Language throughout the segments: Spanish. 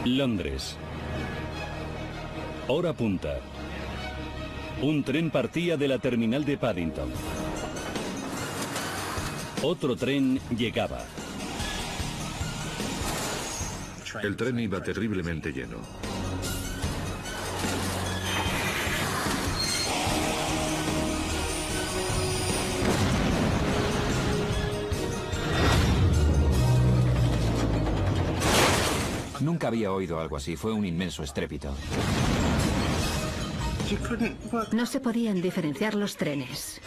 Londres. Hora punta. Un tren partía de la terminal de Paddington. Otro tren llegaba. El tren iba terriblemente lleno. Nunca había oído algo así, fue un inmenso estrépito. No se podían diferenciar los trenes.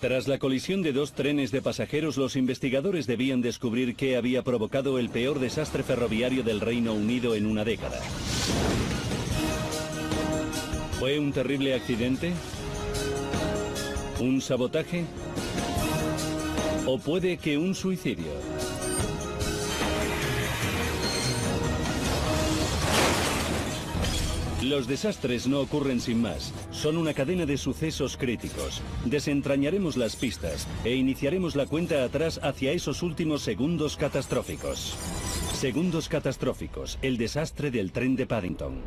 Tras la colisión de dos trenes de pasajeros, los investigadores debían descubrir qué había provocado el peor desastre ferroviario del Reino Unido en una década. ¿Fue un terrible accidente? ¿Un sabotaje? ¿O puede que un suicidio? Los desastres no ocurren sin más, son una cadena de sucesos críticos. Desentrañaremos las pistas e iniciaremos la cuenta atrás hacia esos últimos segundos catastróficos. Segundos catastróficos, el desastre del tren de Paddington.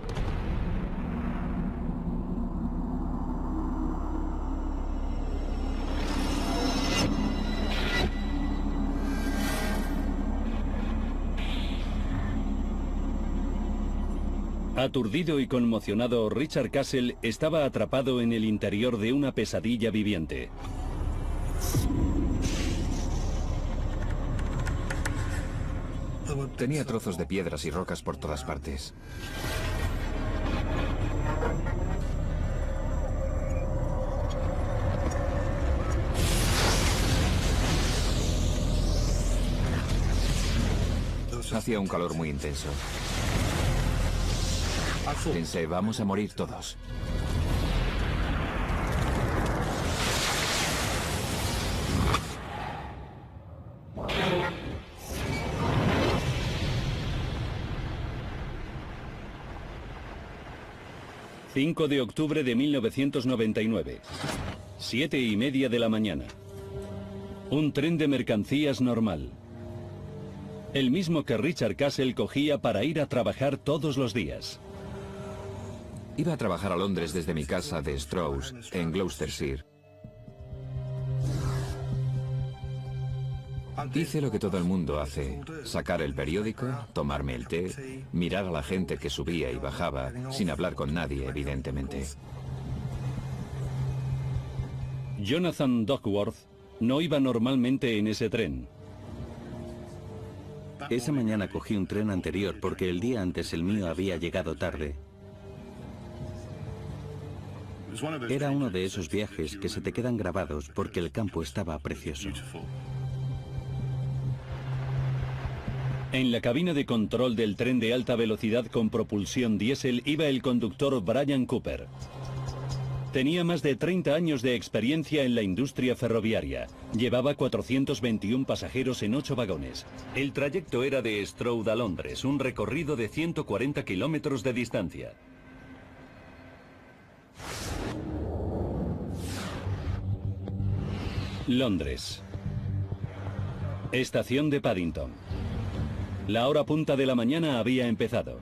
Aturdido y conmocionado, Richard Castle estaba atrapado en el interior de una pesadilla viviente. Tenía trozos de piedras y rocas por todas partes. Hacía un calor muy intenso. Pensé, vamos a morir todos. ...5 de octubre de 1999... ...7:30 de la mañana... ...un tren de mercancías normal... ...el mismo que Richard Castle cogía para ir a trabajar todos los días... Iba a trabajar a Londres desde mi casa de Strauss, en Gloucestershire. Hice lo que todo el mundo hace, sacar el periódico, tomarme el té, mirar a la gente que subía y bajaba, sin hablar con nadie, evidentemente. Jonathan Duckworth no iba normalmente en ese tren. Esa mañana cogí un tren anterior porque el día antes el mío había llegado tarde. Era uno de esos viajes que se te quedan grabados porque el campo estaba precioso. En la cabina de control del tren de alta velocidad con propulsión diésel iba el conductor Brian Cooper. Tenía más de 30 años de experiencia en la industria ferroviaria. Llevaba 421 pasajeros en 8 vagones. El trayecto era de Stroud a Londres, un recorrido de 140 kilómetros de distancia. Londres. Estación de Paddington. La hora punta de la mañana había empezado.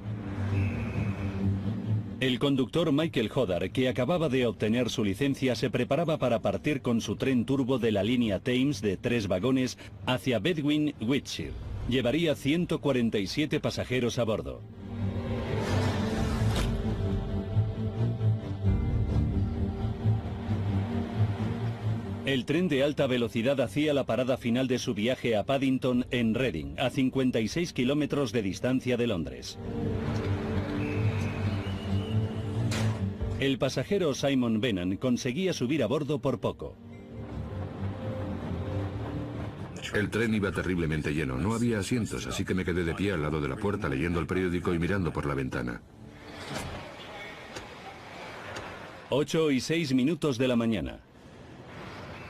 El conductor Michael Hodder, que acababa de obtener su licencia, se preparaba para partir con su tren turbo de la línea Thames de 3 vagones hacia Bedwin, Wiltshire. Llevaría 147 pasajeros a bordo. El tren de alta velocidad hacía la parada final de su viaje a Paddington en Reading, a 56 kilómetros de distancia de Londres. El pasajero Simon Bennan conseguía subir a bordo por poco. El tren iba terriblemente lleno, no había asientos, así que me quedé de pie al lado de la puerta leyendo el periódico y mirando por la ventana. 8:06 de la mañana.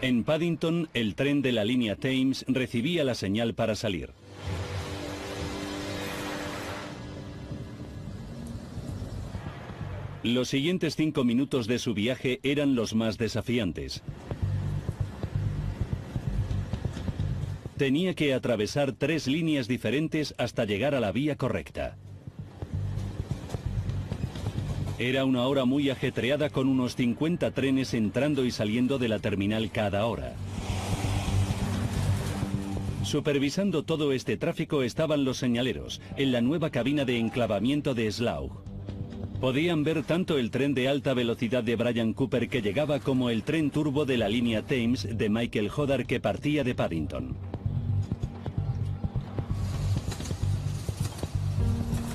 En Paddington, el tren de la línea Thames recibía la señal para salir. Los siguientes 5 minutos de su viaje eran los más desafiantes. Tenía que atravesar 3 líneas diferentes hasta llegar a la vía correcta. Era una hora muy ajetreada con unos 50 trenes entrando y saliendo de la terminal cada hora. Supervisando todo este tráfico estaban los señaleros, en la nueva cabina de enclavamiento de Slough. Podían ver tanto el tren de alta velocidad de Brian Cooper que llegaba como el tren turbo de la línea Thames de Michael Hodder que partía de Paddington.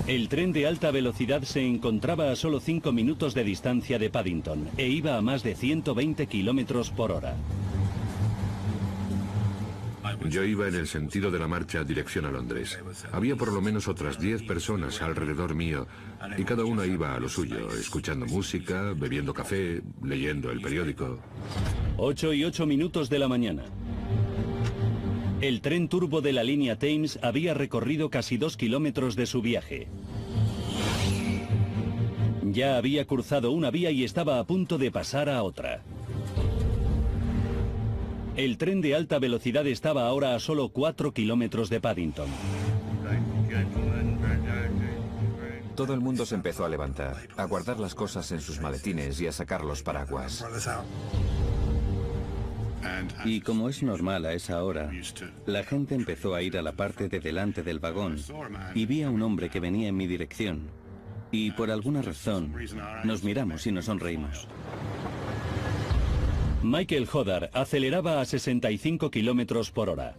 El tren de alta velocidad se encontraba a solo 5 minutos de distancia de Paddington e iba a más de 120 kilómetros por hora. Yo iba en el sentido de la marcha dirección a Londres. Había por lo menos otras 10 personas alrededor mío y cada una iba a lo suyo, escuchando música, bebiendo café, leyendo el periódico. 8:08 de la mañana. El tren turbo de la línea Thames había recorrido casi 2 kilómetros de su viaje. Ya había cruzado una vía y estaba a punto de pasar a otra. El tren de alta velocidad estaba ahora a solo 4 kilómetros de Paddington. Todo el mundo se empezó a levantar, a guardar las cosas en sus maletines y a sacar los paraguas. Y como es normal a esa hora, la gente empezó a ir a la parte de delante del vagón y vi a un hombre que venía en mi dirección. Y por alguna razón nos miramos y nos sonreímos. Michael Hodder aceleraba a 65 kilómetros por hora.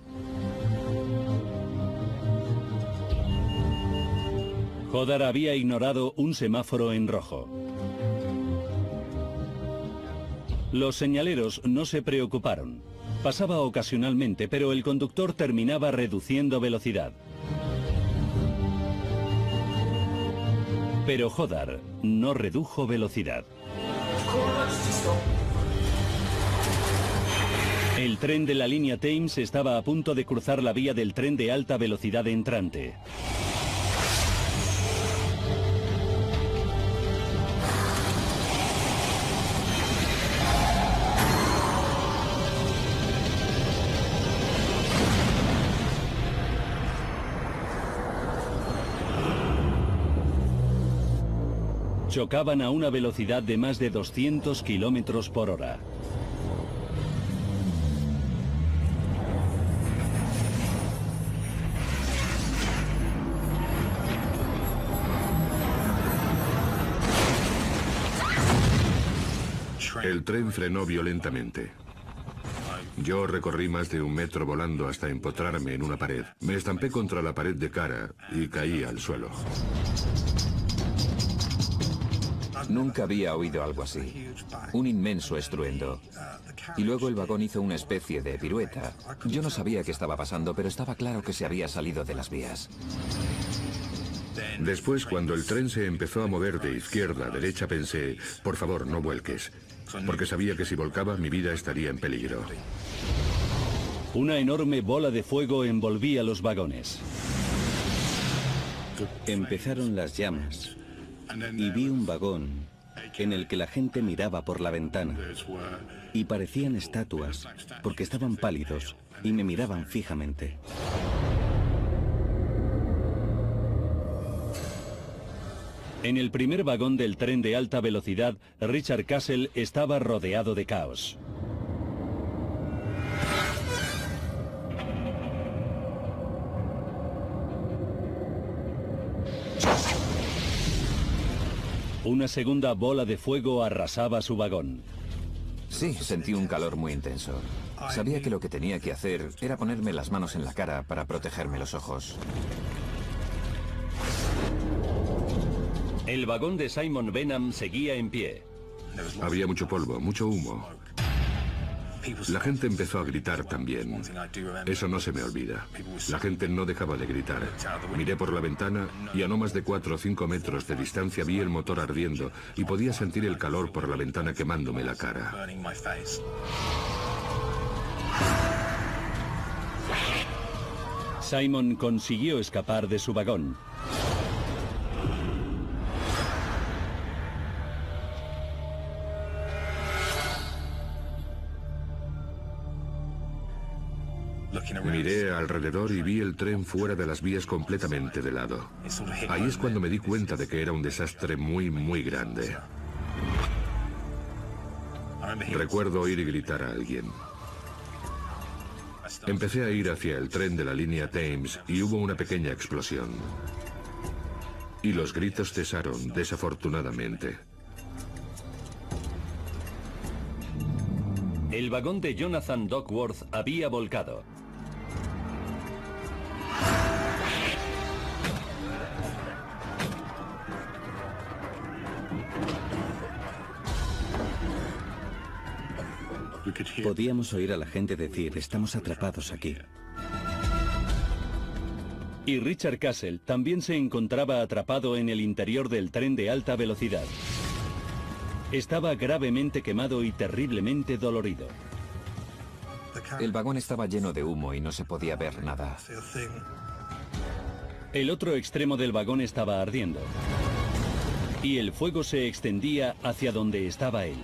Hodder había ignorado un semáforo en rojo. Los señaleros no se preocuparon. Pasaba ocasionalmente, pero el conductor terminaba reduciendo velocidad. Pero Hodder no redujo velocidad. El tren de la línea Thames estaba a punto de cruzar la vía del tren de alta velocidad entrante. Chocaban a una velocidad de más de 200 kilómetros por hora. El tren frenó violentamente. Yo recorrí más de 1 metro volando hasta empotrarme en una pared. Me estampé contra la pared de cara y caí al suelo. Nunca había oído algo así. Un inmenso estruendo. Y luego el vagón hizo una especie de pirueta. Yo no sabía qué estaba pasando, pero estaba claro que se había salido de las vías. Después, cuando el tren se empezó a mover de izquierda a derecha, pensé, por favor, no vuelques, porque sabía que si volcaba mi vida estaría en peligro. Una enorme bola de fuego envolvía los vagones. Empezaron las llamas y vi un vagón en el que la gente miraba por la ventana y parecían estatuas porque estaban pálidos y me miraban fijamente. En el primer vagón del tren de alta velocidad, Richard Castle estaba rodeado de caos. Una segunda bola de fuego arrasaba su vagón. Sí, sentí un calor muy intenso. Sabía que lo que tenía que hacer era ponerme las manos en la cara para protegerme los ojos. El vagón de Simon Benham seguía en pie. Había mucho polvo, mucho humo. La gente empezó a gritar también. Eso no se me olvida. La gente no dejaba de gritar. Miré por la ventana y a no más de 4 o 5 metros de distancia vi el motor ardiendo y podía sentir el calor por la ventana quemándome la cara. Simon consiguió escapar de su vagón. Miré alrededor y vi el tren fuera de las vías completamente de lado. Ahí es cuando me di cuenta de que era un desastre muy grande. Recuerdo oír gritar a alguien. Empecé a ir hacia el tren de la línea Thames y hubo una pequeña explosión. Y los gritos cesaron, desafortunadamente. El vagón de Jonathan Duckworth había volcado. Podíamos oír a la gente decir, estamos atrapados aquí. Y Richard Castle también se encontraba atrapado en el interior del tren de alta velocidad. Estaba gravemente quemado y terriblemente dolorido. El vagón estaba lleno de humo y no se podía ver nada. El otro extremo del vagón estaba ardiendo. Y el fuego se extendía hacia donde estaba él.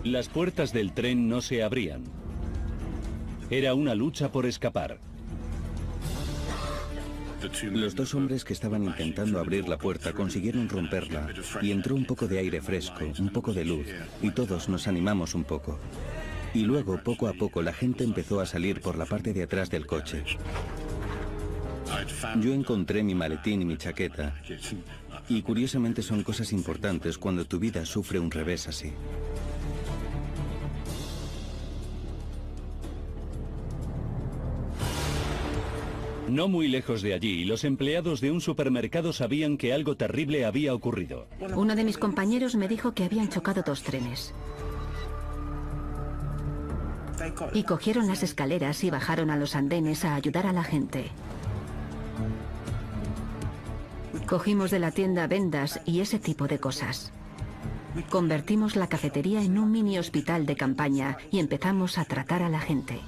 Las puertas del tren no se abrían. Era una lucha por escapar. Los dos hombres que estaban intentando abrir la puerta consiguieron romperla y entró un poco de aire fresco, un poco de luz, y todos nos animamos un poco. Y luego, poco a poco, la gente empezó a salir por la parte de atrás del coche. Yo encontré mi maletín y mi chaqueta, y curiosamente son cosas importantes cuando tu vida sufre un revés así. No muy lejos de allí, los empleados de un supermercado sabían que algo terrible había ocurrido. Uno de mis compañeros me dijo que habían chocado 2 trenes. Y cogieron las escaleras y bajaron a los andenes a ayudar a la gente. Cogimos de la tienda vendas y ese tipo de cosas. Convertimos la cafetería en un mini hospital de campaña y empezamos a tratar a la gente.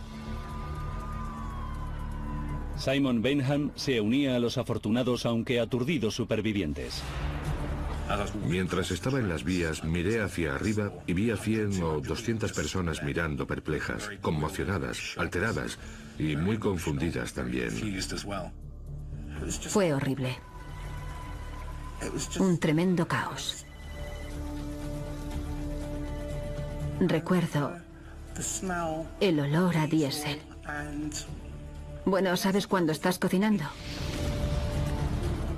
Simon Benham se unía a los afortunados aunque aturdidos supervivientes. Mientras estaba en las vías, miré hacia arriba y vi a 100 o 200 personas mirando perplejas, conmocionadas, alteradas y muy confundidas también. Fue horrible. Un tremendo caos. Recuerdo el olor a diésel. Bueno, ¿sabes cuando estás cocinando?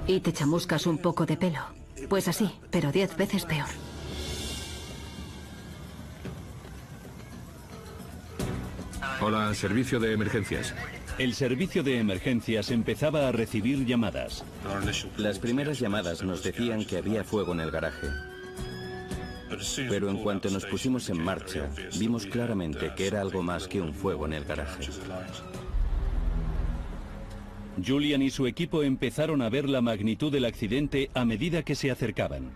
Y te chamuscas un poco de pelo. Pues así, pero 10 veces peor. Hola, servicio de emergencias. El servicio de emergencias empezaba a recibir llamadas. Las primeras llamadas nos decían que había fuego en el garaje. Pero en cuanto nos pusimos en marcha, vimos claramente que era algo más que un fuego en el garaje. Julian y su equipo empezaron a ver la magnitud del accidente a medida que se acercaban.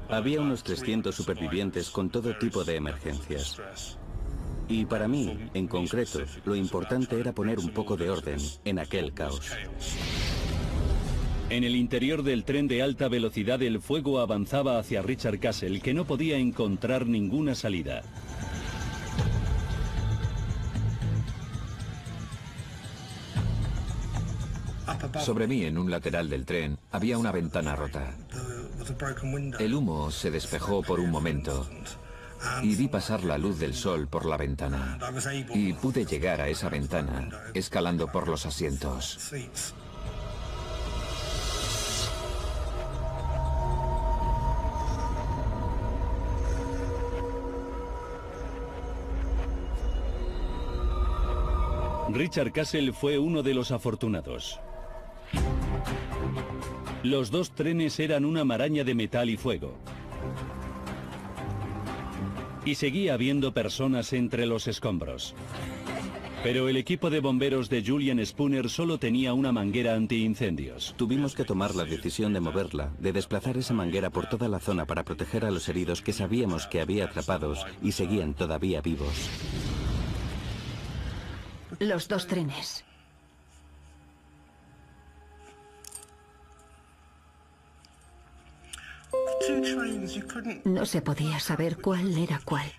Había unos 300 supervivientes con todo tipo de emergencias. Y para mí, en concreto, lo importante era poner un poco de orden en aquel caos. En el interior del tren de alta velocidad el fuego avanzaba hacia Richard Castle, que no podía encontrar ninguna salida. Sobre mí, en un lateral del tren, había una ventana rota. El humo se despejó por un momento y vi pasar la luz del sol por la ventana. Y pude llegar a esa ventana escalando por los asientos. Richard Castle fue uno de los afortunados. Los 2 trenes eran una maraña de metal y fuego. Y seguía habiendo personas entre los escombros. Pero el equipo de bomberos de Julian Spooner solo tenía una manguera antiincendios. Tuvimos que tomar la decisión de moverla, de desplazar esa manguera por toda la zona para proteger a los heridos que sabíamos que había atrapados y seguían todavía vivos. Los 2 trenes. No se podía saber cuál era cuál.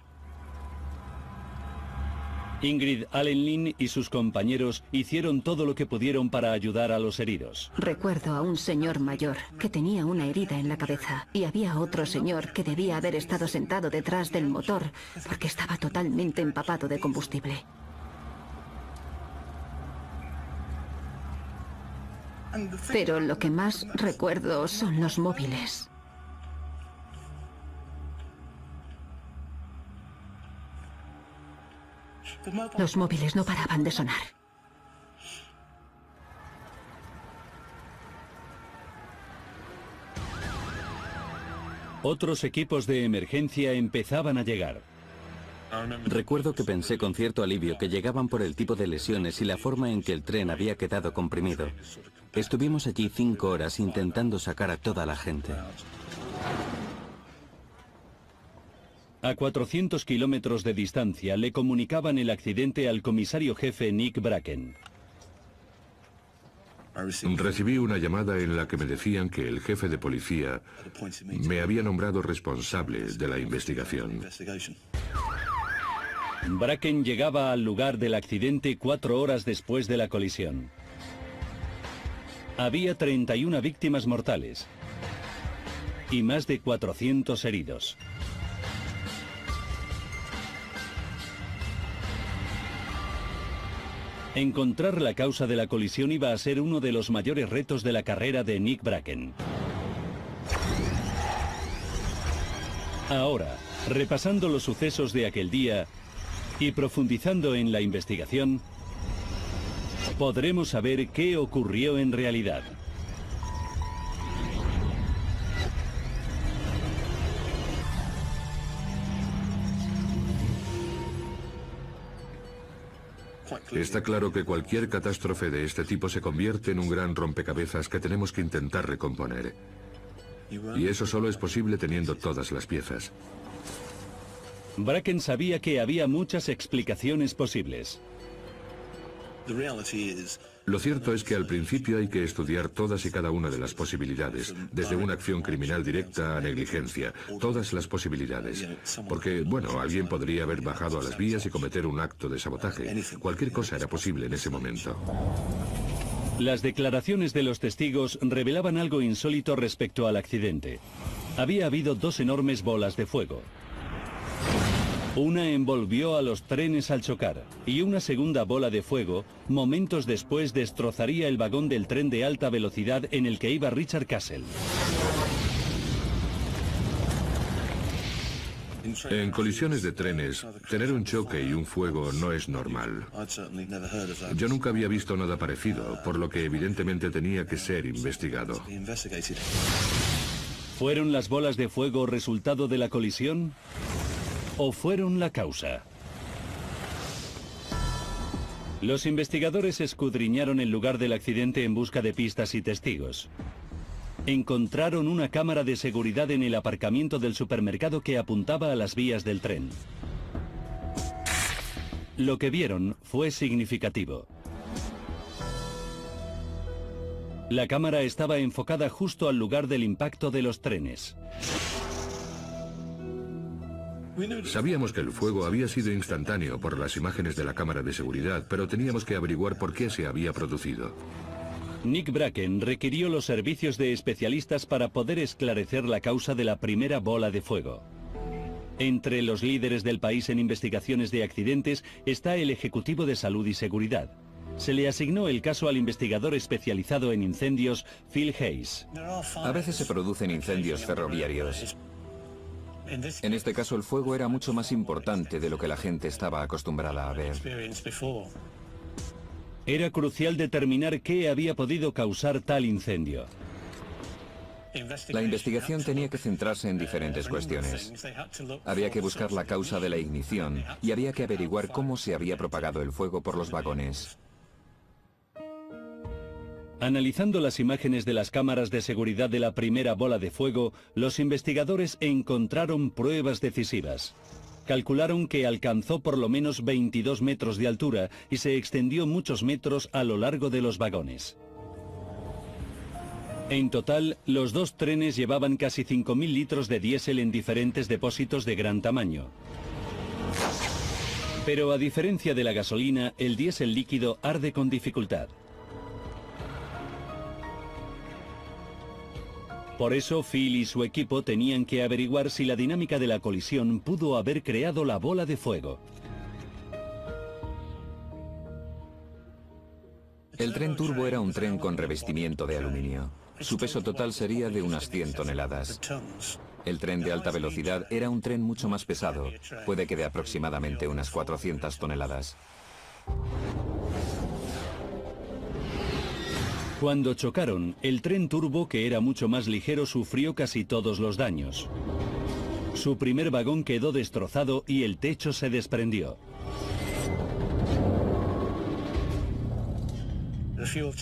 Ingrid Allenlin y sus compañeros hicieron todo lo que pudieron para ayudar a los heridos. Recuerdo a un señor mayor que tenía una herida en la cabeza y había otro señor que debía haber estado sentado detrás del motor porque estaba totalmente empapado de combustible. Pero lo que más recuerdo son los móviles. Los móviles no paraban de sonar. Otros equipos de emergencia empezaban a llegar. Recuerdo que pensé con cierto alivio que llegaban por el tipo de lesiones y la forma en que el tren había quedado comprimido. Estuvimos allí 5 horas intentando sacar a toda la gente. A 400 kilómetros de distancia le comunicaban el accidente al comisario jefe Nick Bracken. Recibí una llamada en la que me decían que el jefe de policía me había nombrado responsable de la investigación. Bracken llegaba al lugar del accidente 4 horas después de la colisión. Había 31 víctimas mortales y más de 400 heridos. Encontrar la causa de la colisión iba a ser uno de los mayores retos de la carrera de Nick Bracken. Ahora, repasando los sucesos de aquel día y profundizando en la investigación, podremos saber qué ocurrió en realidad. Está claro que cualquier catástrofe de este tipo se convierte en un gran rompecabezas que tenemos que intentar recomponer. Y eso solo es posible teniendo todas las piezas. Bracken sabía que había muchas explicaciones posibles. Lo cierto es que al principio hay que estudiar todas y cada una de las posibilidades, desde una acción criminal directa a negligencia, todas las posibilidades. Porque, bueno, alguien podría haber bajado a las vías y cometer un acto de sabotaje. Cualquier cosa era posible en ese momento. Las declaraciones de los testigos revelaban algo insólito respecto al accidente. Había habido 2 enormes bolas de fuego. Una envolvió a los trenes al chocar y una segunda bola de fuego, momentos después, destrozaría el vagón del tren de alta velocidad en el que iba Richard Castle. En colisiones de trenes, tener un choque y un fuego no es normal. Yo nunca había visto nada parecido, por lo que evidentemente tenía que ser investigado. ¿Fueron las bolas de fuego resultado de la colisión? ¿O fueron la causa? Los investigadores escudriñaron el lugar del accidente en busca de pistas y testigos. Encontraron una cámara de seguridad en el aparcamiento del supermercado que apuntaba a las vías del tren. Lo que vieron fue significativo. La cámara estaba enfocada justo al lugar del impacto de los trenes. Sabíamos que el fuego había sido instantáneo por las imágenes de la cámara de seguridad, pero teníamos que averiguar por qué se había producido. Nick Bracken requirió los servicios de especialistas para poder esclarecer la causa de la primera bola de fuego. Entre los líderes del país en investigaciones de accidentes está el Ejecutivo de Salud y Seguridad. Se le asignó el caso al investigador especializado en incendios, Phil Hayes. A veces se producen incendios ferroviarios. En este caso el fuego era mucho más importante de lo que la gente estaba acostumbrada a ver. Era crucial determinar qué había podido causar tal incendio. La investigación tenía que centrarse en diferentes cuestiones. Había que buscar la causa de la ignición y había que averiguar cómo se había propagado el fuego por los vagones. Analizando las imágenes de las cámaras de seguridad de la primera bola de fuego, los investigadores encontraron pruebas decisivas. Calcularon que alcanzó por lo menos 22 metros de altura y se extendió muchos metros a lo largo de los vagones. En total, los dos trenes llevaban casi 5.000 litros de diésel en diferentes depósitos de gran tamaño. Pero a diferencia de la gasolina, el diésel líquido arde con dificultad. Por eso, Phil y su equipo tenían que averiguar si la dinámica de la colisión pudo haber creado la bola de fuego. El tren turbo era un tren con revestimiento de aluminio. Su peso total sería de unas 100 toneladas. El tren de alta velocidad era un tren mucho más pesado, puede que de aproximadamente unas 400 toneladas. Cuando chocaron, el tren turbo, que era mucho más ligero, sufrió casi todos los daños. Su primer vagón quedó destrozado y el techo se desprendió.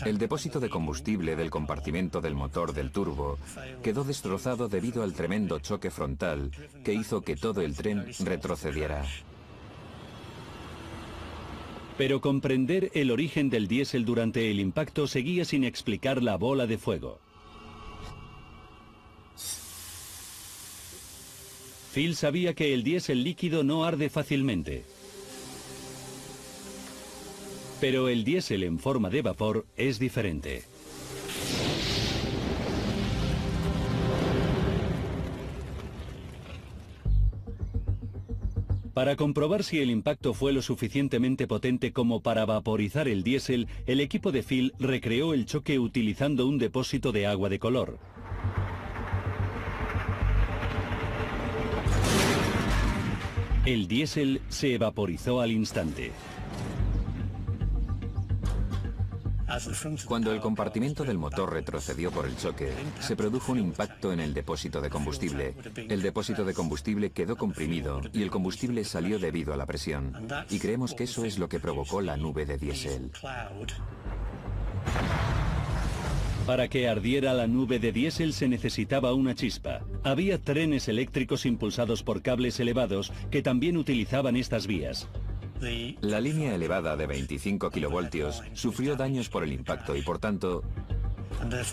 El depósito de combustible del compartimento del motor del turbo quedó destrozado debido al tremendo choque frontal que hizo que todo el tren retrocediera. Pero comprender el origen del diésel durante el impacto seguía sin explicar la bola de fuego. Phil sabía que el diésel líquido no arde fácilmente. Pero el diésel en forma de vapor es diferente. Para comprobar si el impacto fue lo suficientemente potente como para vaporizar el diésel, el equipo de Phil recreó el choque utilizando un depósito de agua de color. El diésel se vaporizó al instante. Cuando el compartimento del motor retrocedió por el choque, se produjo un impacto en el depósito de combustible. El depósito de combustible quedó comprimido y el combustible salió debido a la presión. Y creemos que eso es lo que provocó la nube de diésel. Para que ardiera la nube de diésel se necesitaba una chispa. Había trenes eléctricos impulsados por cables elevados que también utilizaban estas vías. La línea elevada de 25 kilovoltios sufrió daños por el impacto y por tanto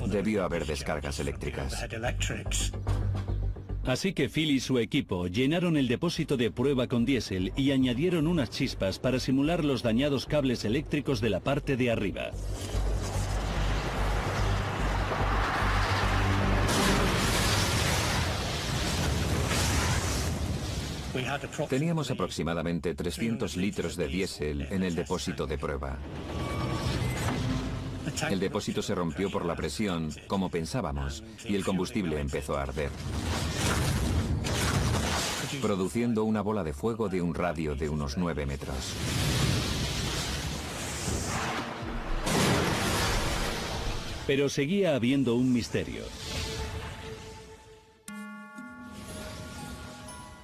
debió haber descargas eléctricas. Así que Phil y su equipo llenaron el depósito de prueba con diésel y añadieron unas chispas para simular los dañados cables eléctricos de la parte de arriba. Teníamos aproximadamente 300 litros de diésel en el depósito de prueba. El depósito se rompió por la presión, como pensábamos, y el combustible empezó a arder, produciendo una bola de fuego de un radio de unos 9 metros. Pero seguía habiendo un misterio.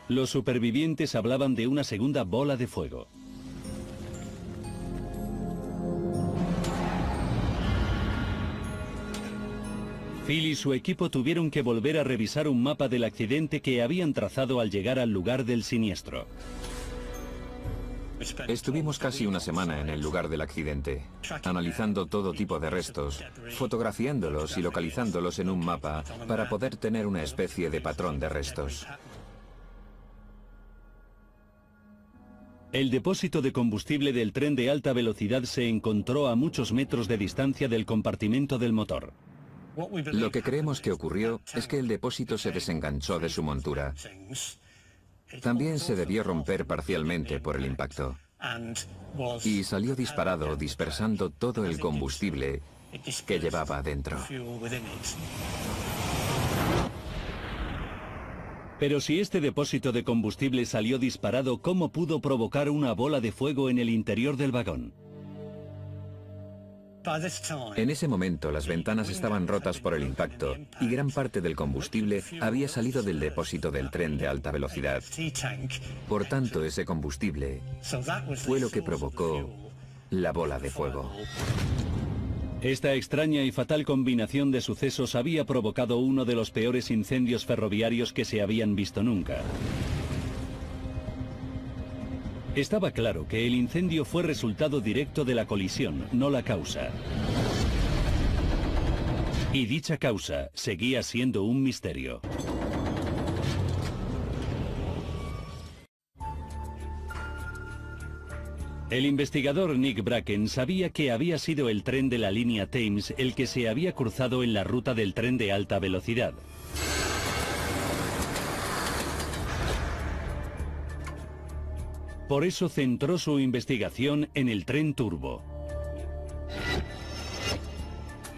Los supervivientes hablaban de una segunda bola de fuego. Phil y su equipo tuvieron que volver a revisar un mapa del accidente que habían trazado al llegar al lugar del siniestro. Estuvimos casi una semana en el lugar del accidente, analizando todo tipo de restos, fotografiándolos y localizándolos en un mapa para poder tener una especie de patrón de restos. El depósito de combustible del tren de alta velocidad se encontró a muchos metros de distancia del compartimento del motor. Lo que creemos que ocurrió es que el depósito se desenganchó de su montura. También se debió romper parcialmente por el impacto. Y salió disparado, dispersando todo el combustible que llevaba adentro. Pero si este depósito de combustible salió disparado, ¿cómo pudo provocar una bola de fuego en el interior del vagón? En ese momento las ventanas estaban rotas por el impacto y gran parte del combustible había salido del depósito del tren de alta velocidad. Por tanto, ese combustible fue lo que provocó la bola de fuego. Esta extraña y fatal combinación de sucesos había provocado uno de los peores incendios ferroviarios que se habían visto nunca. Estaba claro que el incendio fue resultado directo de la colisión, no la causa. Y dicha causa seguía siendo un misterio. El investigador Nick Bracken sabía que había sido el tren de la línea Thames el que se había cruzado en la ruta del tren de alta velocidad. Por eso centró su investigación en el tren turbo.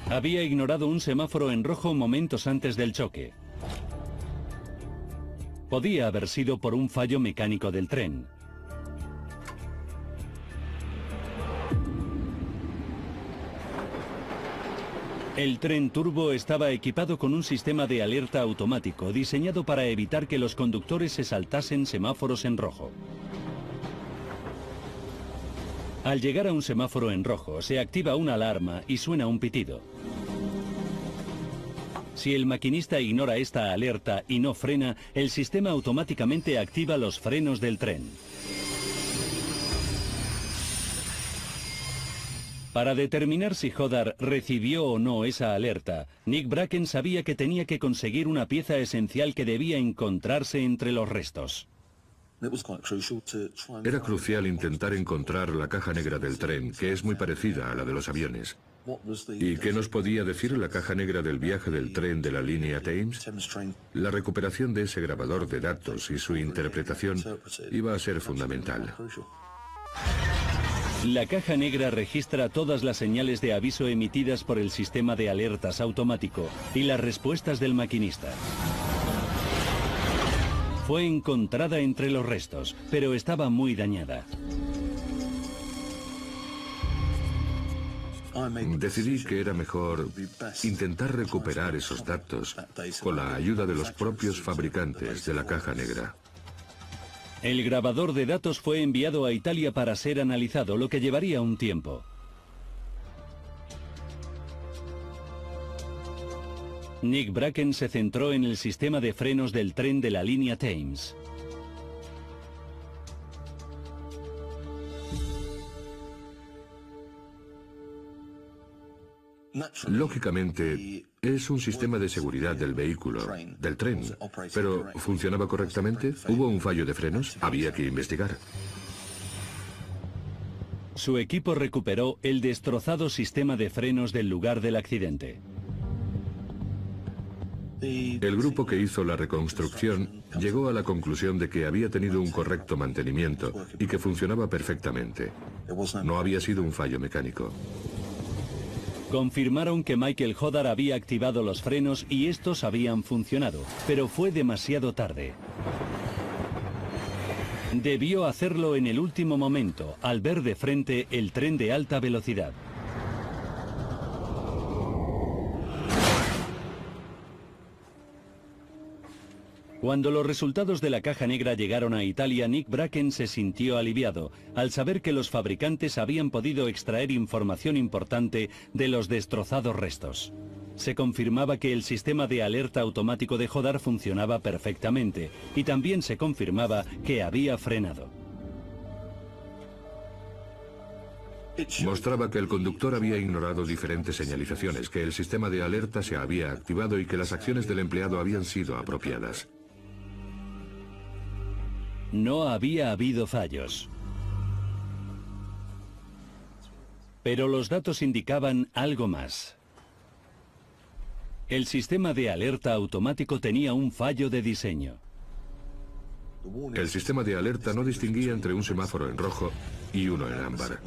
Había ignorado un semáforo en rojo momentos antes del choque. Podía haber sido por un fallo mecánico del tren. El tren turbo estaba equipado con un sistema de alerta automático diseñado para evitar que los conductores se saltasen semáforos en rojo. Al llegar a un semáforo en rojo, se activa una alarma y suena un pitido. Si el maquinista ignora esta alerta y no frena, el sistema automáticamente activa los frenos del tren. Para determinar si Hodar recibió o no esa alerta, Nick Bracken sabía que tenía que conseguir una pieza esencial que debía encontrarse entre los restos. Era crucial intentar encontrar la caja negra del tren, que es muy parecida a la de los aviones. ¿Y qué nos podía decir la caja negra del viaje del tren de la línea Thames? La recuperación de ese grabador de datos y su interpretación iba a ser fundamental. La caja negra registra todas las señales de aviso emitidas por el sistema de alertas automático y las respuestas del maquinista. Fue encontrada entre los restos, pero estaba muy dañada. Decidí que era mejor intentar recuperar esos datos con la ayuda de los propios fabricantes de la caja negra. El grabador de datos fue enviado a Italia para ser analizado, lo que llevaría un tiempo. Nick Bracken se centró en el sistema de frenos del tren de la línea Thames. Lógicamente, es un sistema de seguridad del vehículo, del tren, pero ¿funcionaba correctamente? ¿Hubo un fallo de frenos? Había que investigar. Su equipo recuperó el destrozado sistema de frenos del lugar del accidente. El grupo que hizo la reconstrucción llegó a la conclusión de que había tenido un correcto mantenimiento y que funcionaba perfectamente. No había sido un fallo mecánico. Confirmaron que Michael Hodar había activado los frenos y estos habían funcionado, pero fue demasiado tarde. Debió hacerlo en el último momento, al ver de frente el tren de alta velocidad. Cuando los resultados de la caja negra llegaron a Italia, Nick Bracken se sintió aliviado al saber que los fabricantes habían podido extraer información importante de los destrozados restos. Se confirmaba que el sistema de alerta automático de Hodar funcionaba perfectamente y también se confirmaba que había frenado. Mostraba que el conductor había ignorado diferentes señalizaciones, que el sistema de alerta se había activado y que las acciones del empleado habían sido apropiadas. No había habido fallos. Pero los datos indicaban algo más. El sistema de alerta automático tenía un fallo de diseño. El sistema de alerta no distinguía entre un semáforo en rojo y uno en ámbar.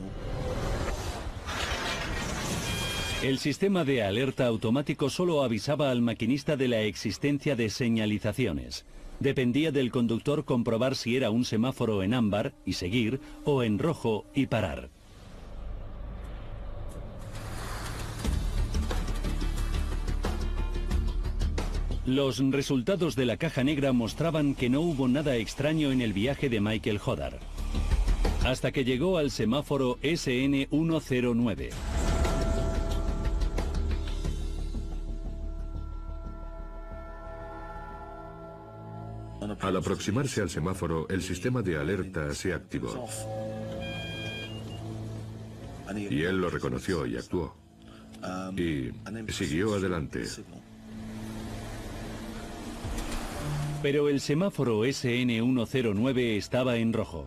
El sistema de alerta automático solo avisaba al maquinista de la existencia de señalizaciones. Dependía del conductor comprobar si era un semáforo en ámbar y seguir, o en rojo y parar. Los resultados de la caja negra mostraban que no hubo nada extraño en el viaje de Michael Hodar, hasta que llegó al semáforo SN109. Al aproximarse al semáforo, el sistema de alerta se activó. Y él lo reconoció y actuó. y siguió adelante. Pero el semáforo SN109 estaba en rojo.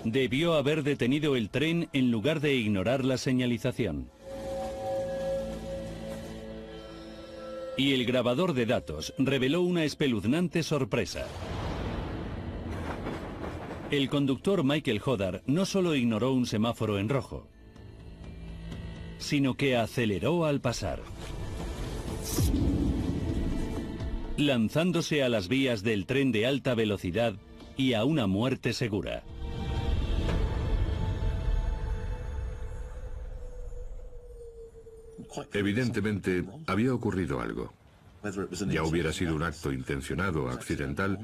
Debió haber detenido el tren en lugar de ignorar la señalización. Y el grabador de datos reveló una espeluznante sorpresa. El conductor Michael Hodder no solo ignoró un semáforo en rojo, sino que aceleró al pasar, lanzándose a las vías del tren de alta velocidad y a una muerte segura. Evidentemente, había ocurrido algo. Ya hubiera sido un acto intencionado o accidental,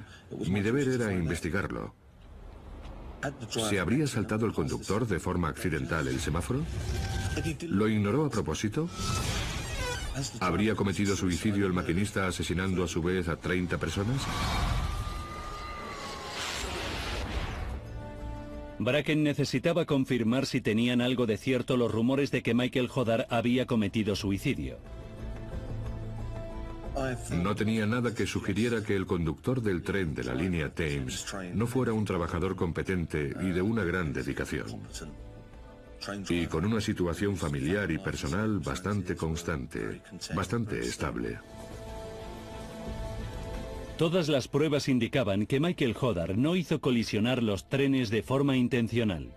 mi deber era investigarlo. ¿Se habría saltado el conductor de forma accidental el semáforo? ¿Lo ignoró a propósito? ¿Habría cometido suicidio el maquinista asesinando a su vez a 30 personas? Bracken necesitaba confirmar si tenían algo de cierto los rumores de que Michael Hodder había cometido suicidio. No tenía nada que sugiriera que el conductor del tren de la línea Thames no fuera un trabajador competente y de una gran dedicación. Y con una situación familiar y personal bastante constante, bastante estable. Todas las pruebas indicaban que Michael Hodder no hizo colisionar los trenes de forma intencional.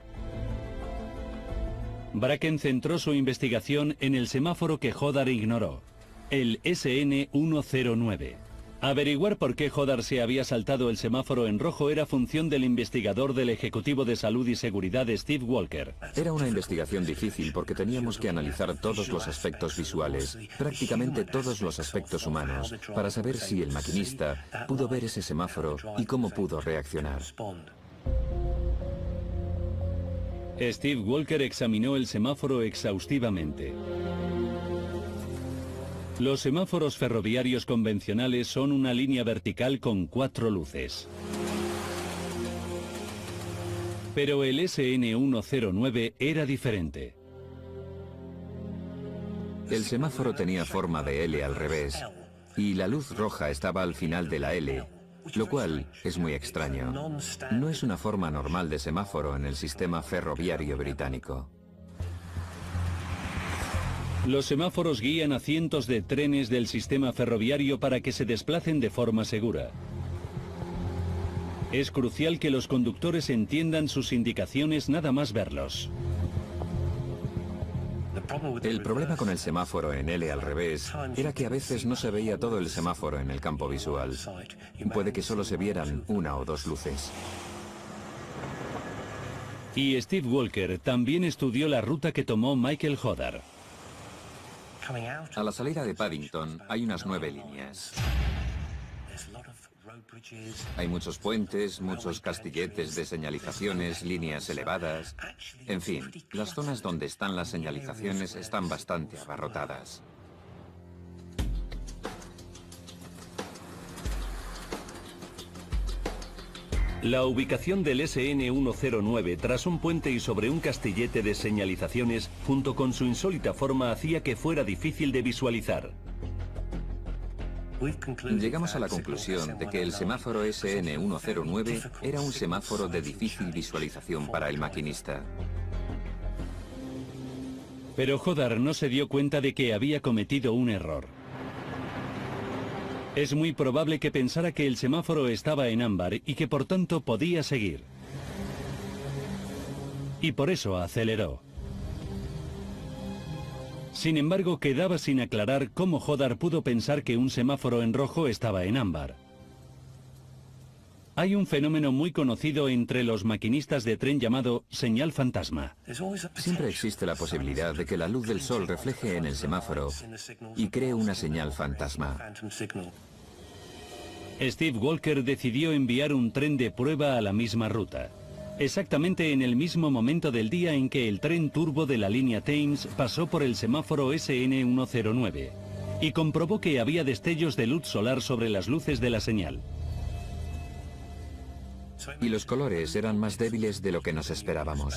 Bracken centró su investigación en el semáforo que Hodder ignoró, el SN109. Averiguar por qué Hodder se había saltado el semáforo en rojo era función del investigador del Ejecutivo de Salud y Seguridad Steve Walker. Era una investigación difícil porque teníamos que analizar todos los aspectos visuales, prácticamente todos los aspectos humanos, para saber si el maquinista pudo ver ese semáforo y cómo pudo reaccionar. Steve Walker examinó el semáforo exhaustivamente. Los semáforos ferroviarios convencionales son una línea vertical con 4 luces. Pero el SN109 era diferente. El semáforo tenía forma de L al revés, y la luz roja estaba al final de la L, lo cual es muy extraño. No es una forma normal de semáforo en el sistema ferroviario británico. Los semáforos guían a cientos de trenes del sistema ferroviario para que se desplacen de forma segura. Es crucial que los conductores entiendan sus indicaciones nada más verlos. El problema con el semáforo en L al revés era que a veces no se veía todo el semáforo en el campo visual. Puede que solo se vieran 1 o 2 luces. Y Steve Walker también estudió la ruta que tomó Michael Hodder. A la salida de Paddington hay unas 9 líneas. Hay muchos puentes, muchos castilletes de señalizaciones, líneas elevadas. En fin, las zonas donde están las señalizaciones están bastante abarrotadas. La ubicación del SN109 tras un puente y sobre un castillete de señalizaciones, junto con su insólita forma, hacía que fuera difícil de visualizar. Llegamos a la conclusión de que el semáforo SN109 era un semáforo de difícil visualización para el maquinista. Pero Hodder no se dio cuenta de que había cometido un error. Es muy probable que pensara que el semáforo estaba en ámbar y que por tanto podía seguir. Y por eso aceleró. Sin embargo, quedaba sin aclarar cómo Hodder pudo pensar que un semáforo en rojo estaba en ámbar. Hay un fenómeno muy conocido entre los maquinistas de tren llamado señal fantasma. Siempre existe la posibilidad de que la luz del sol refleje en el semáforo y cree una señal fantasma. Steve Walker decidió enviar un tren de prueba a la misma ruta, exactamente en el mismo momento del día en que el tren turbo de la línea Thames pasó por el semáforo SN109 y comprobó que había destellos de luz solar sobre las luces de la señal. Y los colores eran más débiles de lo que nos esperábamos.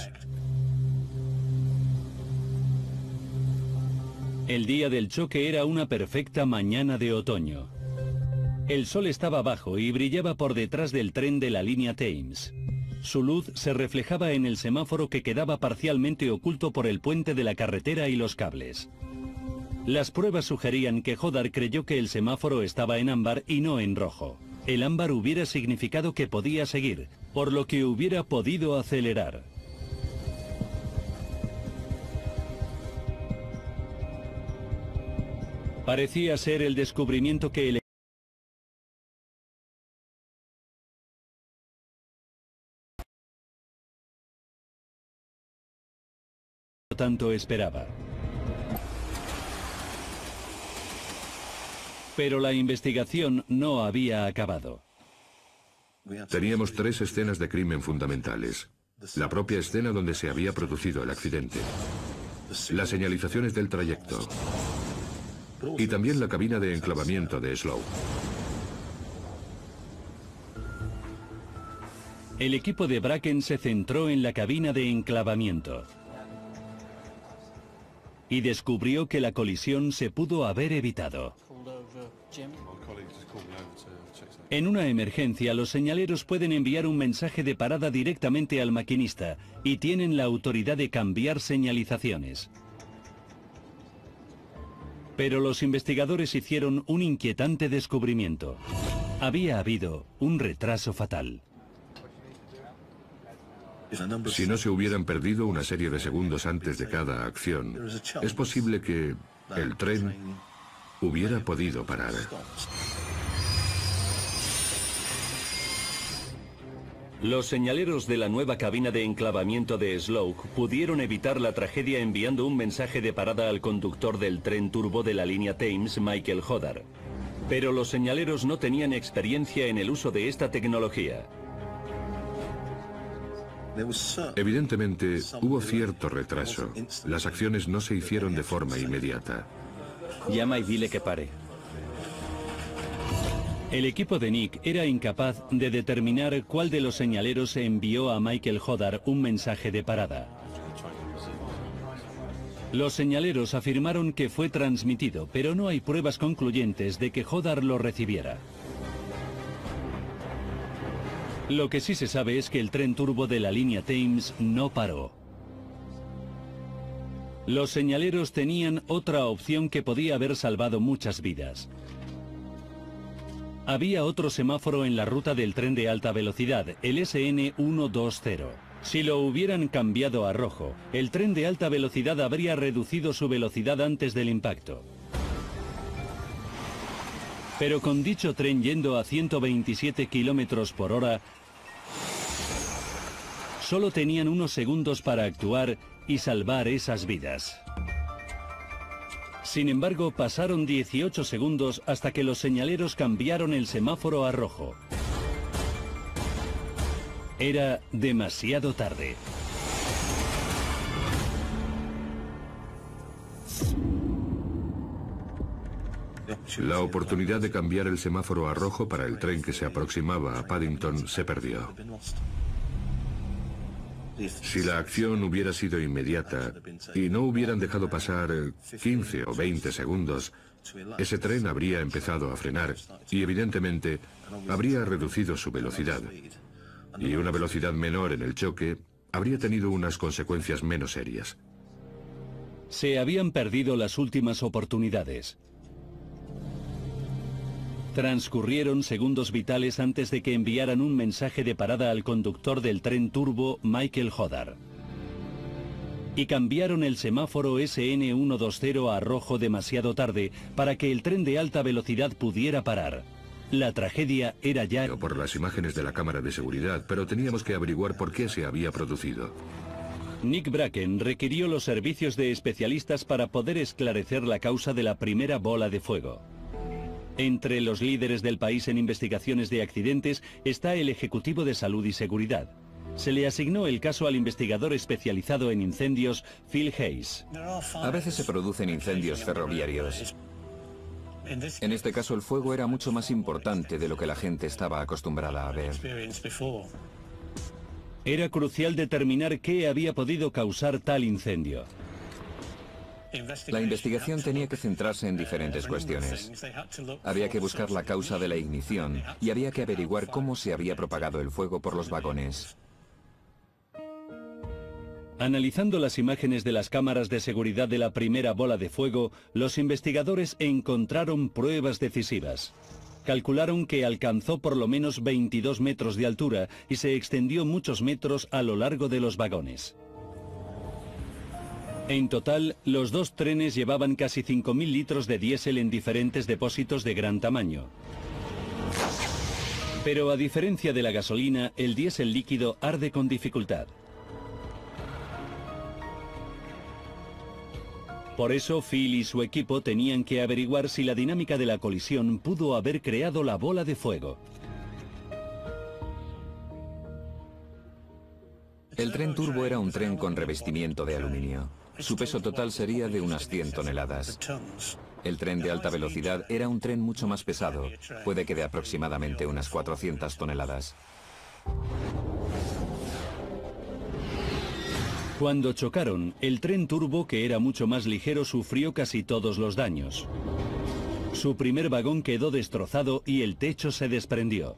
El día del choque era una perfecta mañana de otoño. El sol estaba bajo y brillaba por detrás del tren de la línea Thames. Su luz se reflejaba en el semáforo que quedaba parcialmente oculto por el puente de la carretera y los cables. Las pruebas sugerían que Hodar creyó que el semáforo estaba en ámbar y no en rojo. El ámbar hubiera significado que podía seguir, por lo que hubiera podido acelerar. Parecía ser el descubrimiento que el tanto esperaba. Pero la investigación no había acabado. Teníamos 3 escenas de crimen fundamentales. La propia escena donde se había producido el accidente, las señalizaciones del trayecto y también la cabina de enclavamiento de Slough. El equipo de Bracken se centró en la cabina de enclavamiento y descubrió que la colisión se pudo haber evitado. En una emergencia, los señaleros pueden enviar un mensaje de parada directamente al maquinista y tienen la autoridad de cambiar señalizaciones. Pero los investigadores hicieron un inquietante descubrimiento. Había habido un retraso fatal. Si no se hubieran perdido una serie de segundos antes de cada acción, es posible que el tren hubiera podido parar. Los señaleros de la nueva cabina de enclavamiento de Slough pudieron evitar la tragedia enviando un mensaje de parada al conductor del tren turbo de la línea Thames, Michael Hodar. Pero los señaleros no tenían experiencia en el uso de esta tecnología. Evidentemente, hubo cierto retraso. Las acciones no se hicieron de forma inmediata. Llama y dile que pare. El equipo de Nick era incapaz de determinar cuál de los señaleros envió a Michael Hodar un mensaje de parada. Los señaleros afirmaron que fue transmitido, pero no hay pruebas concluyentes de que Hodar lo recibiera. Lo que sí se sabe es que el tren turbo de la línea Thames no paró. Los señaleros tenían otra opción que podía haber salvado muchas vidas. Había otro semáforo en la ruta del tren de alta velocidad, el SN 120. Si lo hubieran cambiado a rojo, el tren de alta velocidad habría reducido su velocidad antes del impacto. Pero con dicho tren yendo a 127 kilómetros por hora, solo tenían unos segundos para actuar y salvar esas vidas. Sin embargo, pasaron 18 segundos hasta que los señaleros cambiaron el semáforo a rojo. Era demasiado tarde. La oportunidad de cambiar el semáforo a rojo para el tren que se aproximaba a Paddington se perdió. Si la acción hubiera sido inmediata y no hubieran dejado pasar 15 o 20 segundos, ese tren habría empezado a frenar y evidentemente habría reducido su velocidad. Y una velocidad menor en el choque habría tenido unas consecuencias menos serias. Se habían perdido las últimas oportunidades. Transcurrieron segundos vitales antes de que enviaran un mensaje de parada al conductor del tren turbo, Michael Hodar. Y cambiaron el semáforo SN 120 a rojo demasiado tarde para que el tren de alta velocidad pudiera parar. La tragedia era ya... Por las imágenes de la cámara de seguridad, pero teníamos que averiguar por qué se había producido. Nick Bracken requirió los servicios de especialistas para poder esclarecer la causa de la primera bola de fuego. Entre los líderes del país en investigaciones de accidentes está el Ejecutivo de Salud y Seguridad. Se le asignó el caso al investigador especializado en incendios, Phil Hayes. A veces se producen incendios ferroviarios. En este caso el fuego era mucho más importante de lo que la gente estaba acostumbrada a ver. Era crucial determinar qué había podido causar tal incendio. La investigación tenía que centrarse en diferentes cuestiones. Había que buscar la causa de la ignición y había que averiguar cómo se había propagado el fuego por los vagones. Analizando las imágenes de las cámaras de seguridad de la primera bola de fuego, los investigadores encontraron pruebas decisivas. Calcularon que alcanzó por lo menos 22 metros de altura y se extendió muchos metros a lo largo de los vagones. En total, los dos trenes llevaban casi 5.000 litros de diésel en diferentes depósitos de gran tamaño. Pero a diferencia de la gasolina, el diésel líquido arde con dificultad. Por eso, Phil y su equipo tenían que averiguar si la dinámica de la colisión pudo haber creado la bola de fuego. El tren turbo era un tren con revestimiento de aluminio. Su peso total sería de unas 100 toneladas. El tren de alta velocidad era un tren mucho más pesado, puede que de aproximadamente unas 400 toneladas. Cuando chocaron, el tren turbo, que era mucho más ligero, sufrió casi todos los daños. Su primer vagón quedó destrozado y el techo se desprendió.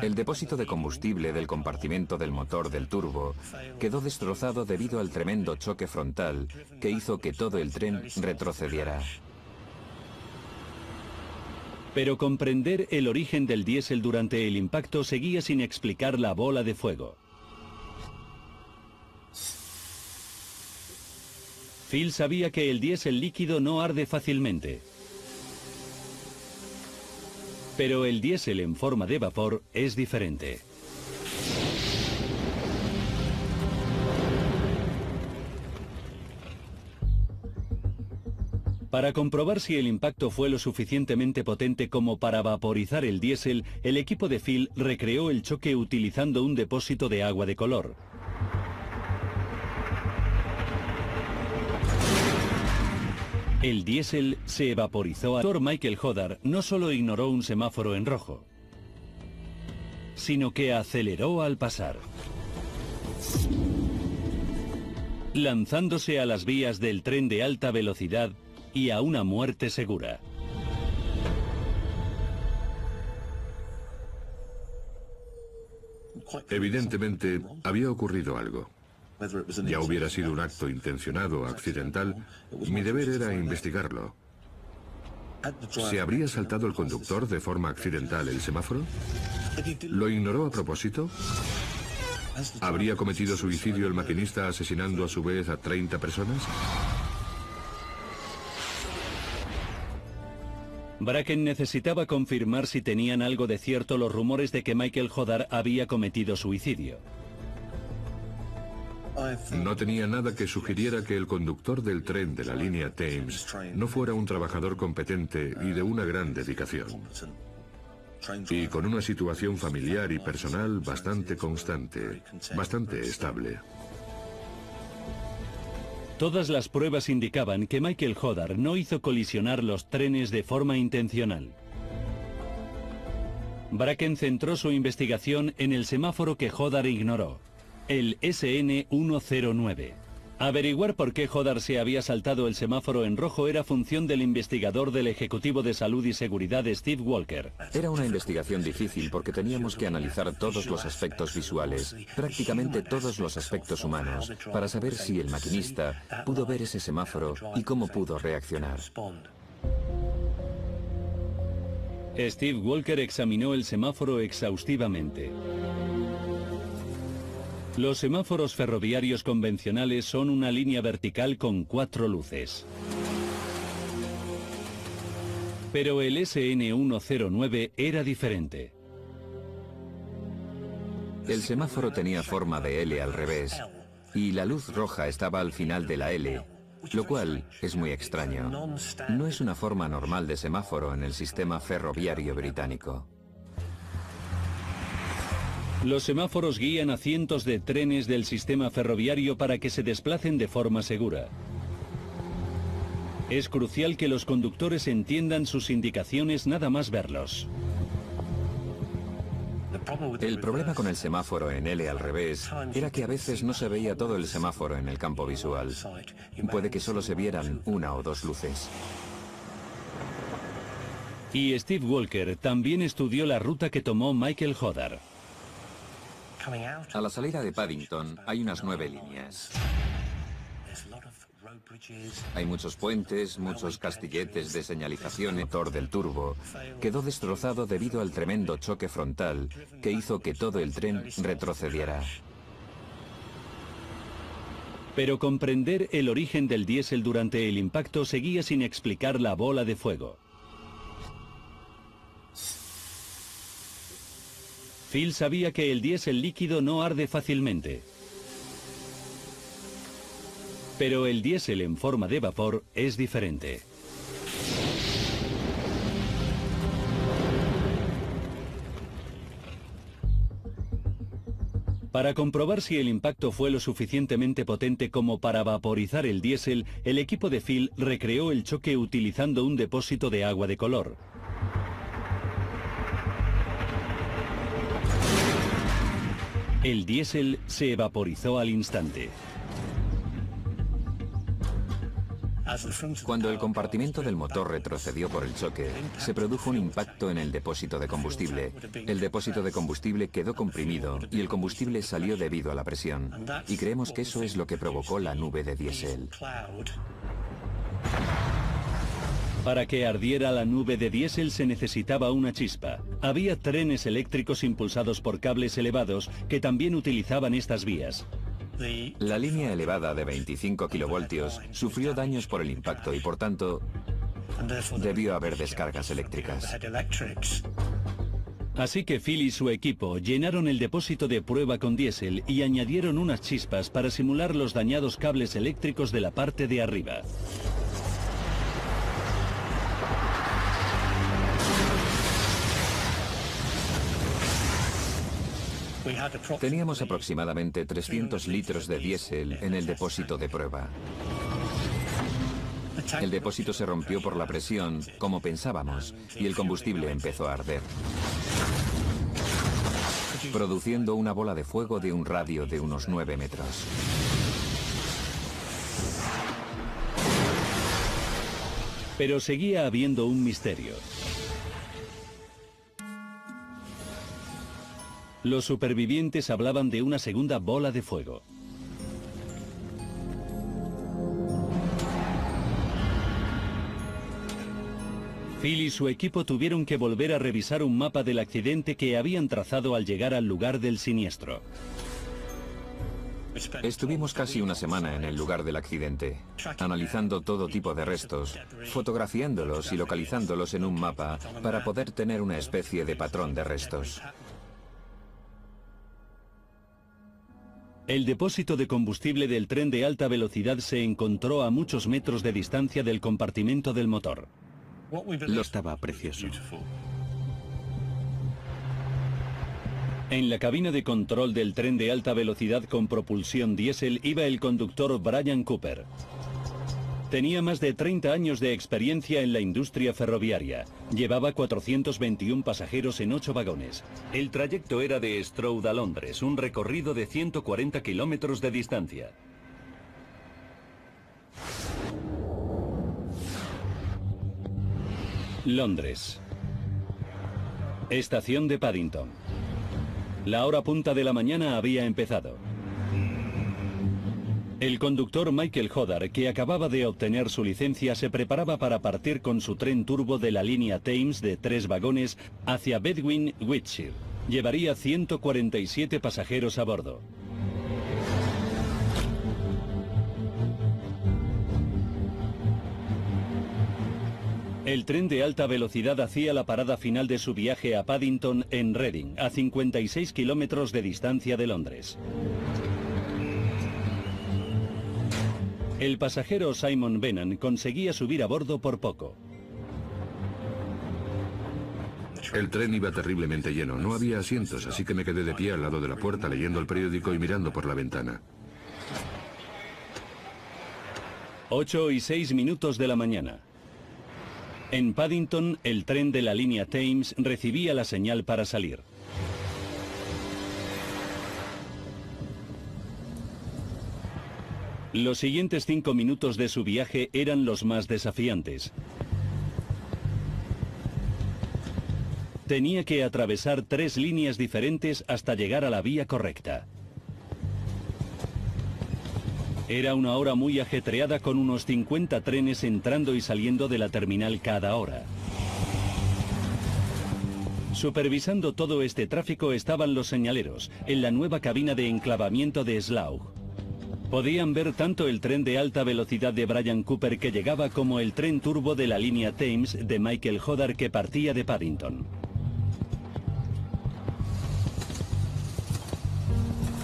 El depósito de combustible del compartimento del motor del turbo quedó destrozado debido al tremendo choque frontal que hizo que todo el tren retrocediera. Pero comprender el origen del diésel durante el impacto seguía sin explicar la bola de fuego. Phil sabía que el diésel líquido no arde fácilmente. Pero el diésel en forma de vapor es diferente. Para comprobar si el impacto fue lo suficientemente potente como para vaporizar el diésel, el equipo de Phil recreó el choque utilizando un depósito de agua de color. El diésel se vaporizó. El doctor Michael Hodder no solo ignoró un semáforo en rojo, sino que aceleró al pasar, lanzándose a las vías del tren de alta velocidad y a una muerte segura. Evidentemente, había ocurrido algo. Ya hubiera sido un acto intencionado o accidental, mi deber era investigarlo. ¿Se habría saltado el conductor de forma accidental el semáforo? ¿Lo ignoró a propósito? ¿Habría cometido suicidio el maquinista asesinando a su vez a 30 personas? Bracken necesitaba confirmar si tenían algo de cierto los rumores de que Michael Hodder había cometido suicidio. No tenía nada que sugiriera que el conductor del tren de la línea Thames no fuera un trabajador competente y de una gran dedicación. Y con una situación familiar y personal bastante constante, bastante estable. Todas las pruebas indicaban que Michael Hodder no hizo colisionar los trenes de forma intencional. Bracken centró su investigación en el semáforo que Hodder ignoró, el SN109. Averiguar por qué Hodder se había saltado el semáforo en rojo era función del investigador del Ejecutivo de Salud y Seguridad, Steve Walker. Era una investigación difícil porque teníamos que analizar todos los aspectos visuales, prácticamente todos los aspectos humanos, para saber si el maquinista pudo ver ese semáforo y cómo pudo reaccionar. Steve Walker examinó el semáforo exhaustivamente. Los semáforos ferroviarios convencionales son una línea vertical con 4 luces. Pero el SN109 era diferente. El semáforo tenía forma de L al revés, y la luz roja estaba al final de la L, lo cual es muy extraño. No es una forma normal de semáforo en el sistema ferroviario británico. Los semáforos guían a cientos de trenes del sistema ferroviario para que se desplacen de forma segura. Es crucial que los conductores entiendan sus indicaciones nada más verlos. El problema con el semáforo en L al revés era que a veces no se veía todo el semáforo en el campo visual. Puede que solo se vieran una o dos luces. Y Steve Walker también estudió la ruta que tomó Michael Hodder. A la salida de Paddington hay unas 9 líneas. Hay muchos puentes, muchos castilletes de señalización. El motor del turbo quedó destrozado debido al tremendo choque frontal que hizo que todo el tren retrocediera. Pero comprender el origen del diésel durante el impacto seguía sin explicar la bola de fuego. Phil sabía que el diésel líquido no arde fácilmente. Pero el diésel en forma de vapor es diferente. Para comprobar si el impacto fue lo suficientemente potente como para vaporizar el diésel, el equipo de Phil recreó el choque utilizando un depósito de agua de color. El diésel se vaporizó al instante. Cuando el compartimento del motor retrocedió por el choque, se produjo un impacto en el depósito de combustible. El depósito de combustible quedó comprimido y el combustible salió debido a la presión. Y creemos que eso es lo que provocó la nube de diésel. Para que ardiera la nube de diésel se necesitaba una chispa. Había trenes eléctricos impulsados por cables elevados que también utilizaban estas vías. La línea elevada de 25 kilovoltios sufrió daños por el impacto y por tanto debió haber descargas eléctricas. Así que Phil y su equipo llenaron el depósito de prueba con diésel y añadieron unas chispas para simular los dañados cables eléctricos de la parte de arriba. Teníamos aproximadamente 300 litros de diésel en el depósito de prueba. El depósito se rompió por la presión, como pensábamos, y el combustible empezó a arder, produciendo una bola de fuego de un radio de unos 9 metros. Pero seguía habiendo un misterio. Los supervivientes hablaban de una segunda bola de fuego. Phil y su equipo tuvieron que volver a revisar un mapa del accidente que habían trazado al llegar al lugar del siniestro. Estuvimos casi una semana en el lugar del accidente, analizando todo tipo de restos, fotografiándolos y localizándolos en un mapa para poder tener una especie de patrón de restos. El depósito de combustible del tren de alta velocidad se encontró a muchos metros de distancia del compartimento del motor. Lo estaba precioso. En la cabina de control del tren de alta velocidad con propulsión diésel iba el conductor Brian Cooper. Tenía más de 30 años de experiencia en la industria ferroviaria. Llevaba 421 pasajeros en 8 vagones. El trayecto era de Stroud a Londres, un recorrido de 140 kilómetros de distancia. Londres. Estación de Paddington. La hora punta de la mañana había empezado. El conductor Michael Hodder, que acababa de obtener su licencia, se preparaba para partir con su tren turbo de la línea Thames de 3 vagones hacia Bedwin, Wiltshire. Llevaría 147 pasajeros a bordo. El tren de alta velocidad hacía la parada final de su viaje a Paddington en Reading, a 56 kilómetros de distancia de Londres. El pasajero Simon Bennan conseguía subir a bordo por poco. El tren iba terriblemente lleno, no había asientos, así que me quedé de pie al lado de la puerta leyendo el periódico y mirando por la ventana. 8:06 de la mañana. En Paddington, el tren de la línea Thames recibía la señal para salir. Los siguientes 5 minutos de su viaje eran los más desafiantes. Tenía que atravesar 3 líneas diferentes hasta llegar a la vía correcta. Era una hora muy ajetreada con unos 50 trenes entrando y saliendo de la terminal cada hora. Supervisando todo este tráfico estaban los señaleros, en la nueva cabina de enclavamiento de Slough. Podían ver tanto el tren de alta velocidad de Brian Cooper que llegaba como el tren turbo de la línea Thames de Michael Hodder que partía de Paddington.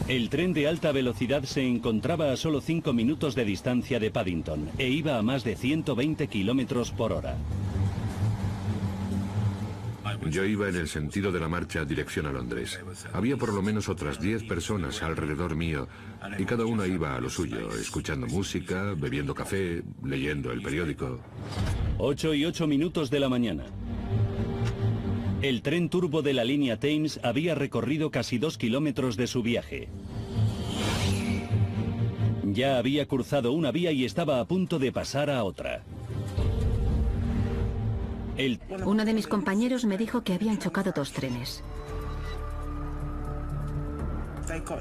El tren de alta velocidad se encontraba a solo 5 minutos de distancia de Paddington e iba a más de 120 kilómetros por hora. Yo iba en el sentido de la marcha dirección a Londres. Había por lo menos otras 10 personas alrededor mío y cada una iba a lo suyo, escuchando música, bebiendo café, leyendo el periódico. 8 y 8 minutos de la mañana. El tren turbo de la línea Thames había recorrido casi 2 kilómetros de su viaje. Ya había cruzado una vía y estaba a punto de pasar a otra. Uno de mis compañeros me dijo que habían chocado 2 trenes.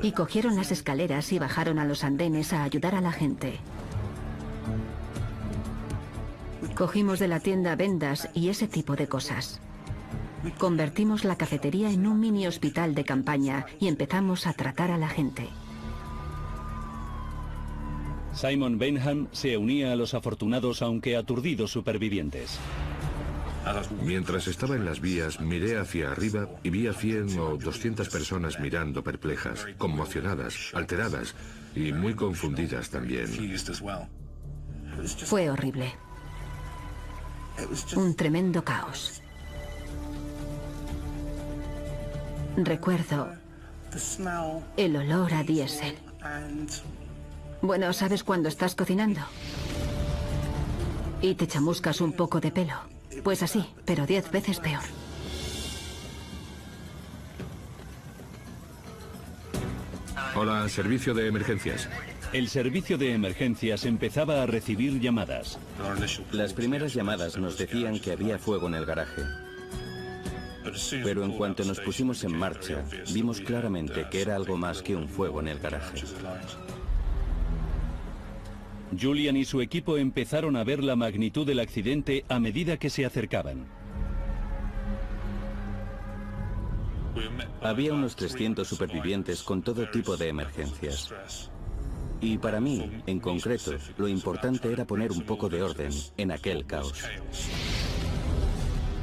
Y cogieron las escaleras y bajaron a los andenes a ayudar a la gente. Cogimos de la tienda vendas y ese tipo de cosas. Convertimos la cafetería en un mini hospital de campaña y empezamos a tratar a la gente. Simon Bainham se unía a los afortunados aunque aturdidos supervivientes. Mientras estaba en las vías, miré hacia arriba y vi a 100 o 200 personas mirando perplejas, conmocionadas, alteradas y muy confundidas también. Fue horrible. Un tremendo caos. Recuerdo el olor a diésel. Bueno, ¿sabes cuando estás cocinando? Y te chamuscas un poco de pelo. Pues así, pero 10 veces peor. Hola, servicio de emergencias. El servicio de emergencias empezaba a recibir llamadas. Las primeras llamadas nos decían que había fuego en el garaje. Pero en cuanto nos pusimos en marcha, vimos claramente que era algo más que un fuego en el garaje. Julian y su equipo empezaron a ver la magnitud del accidente a medida que se acercaban. Había unos 300 supervivientes con todo tipo de emergencias. Y para mí, en concreto, lo importante era poner un poco de orden en aquel caos.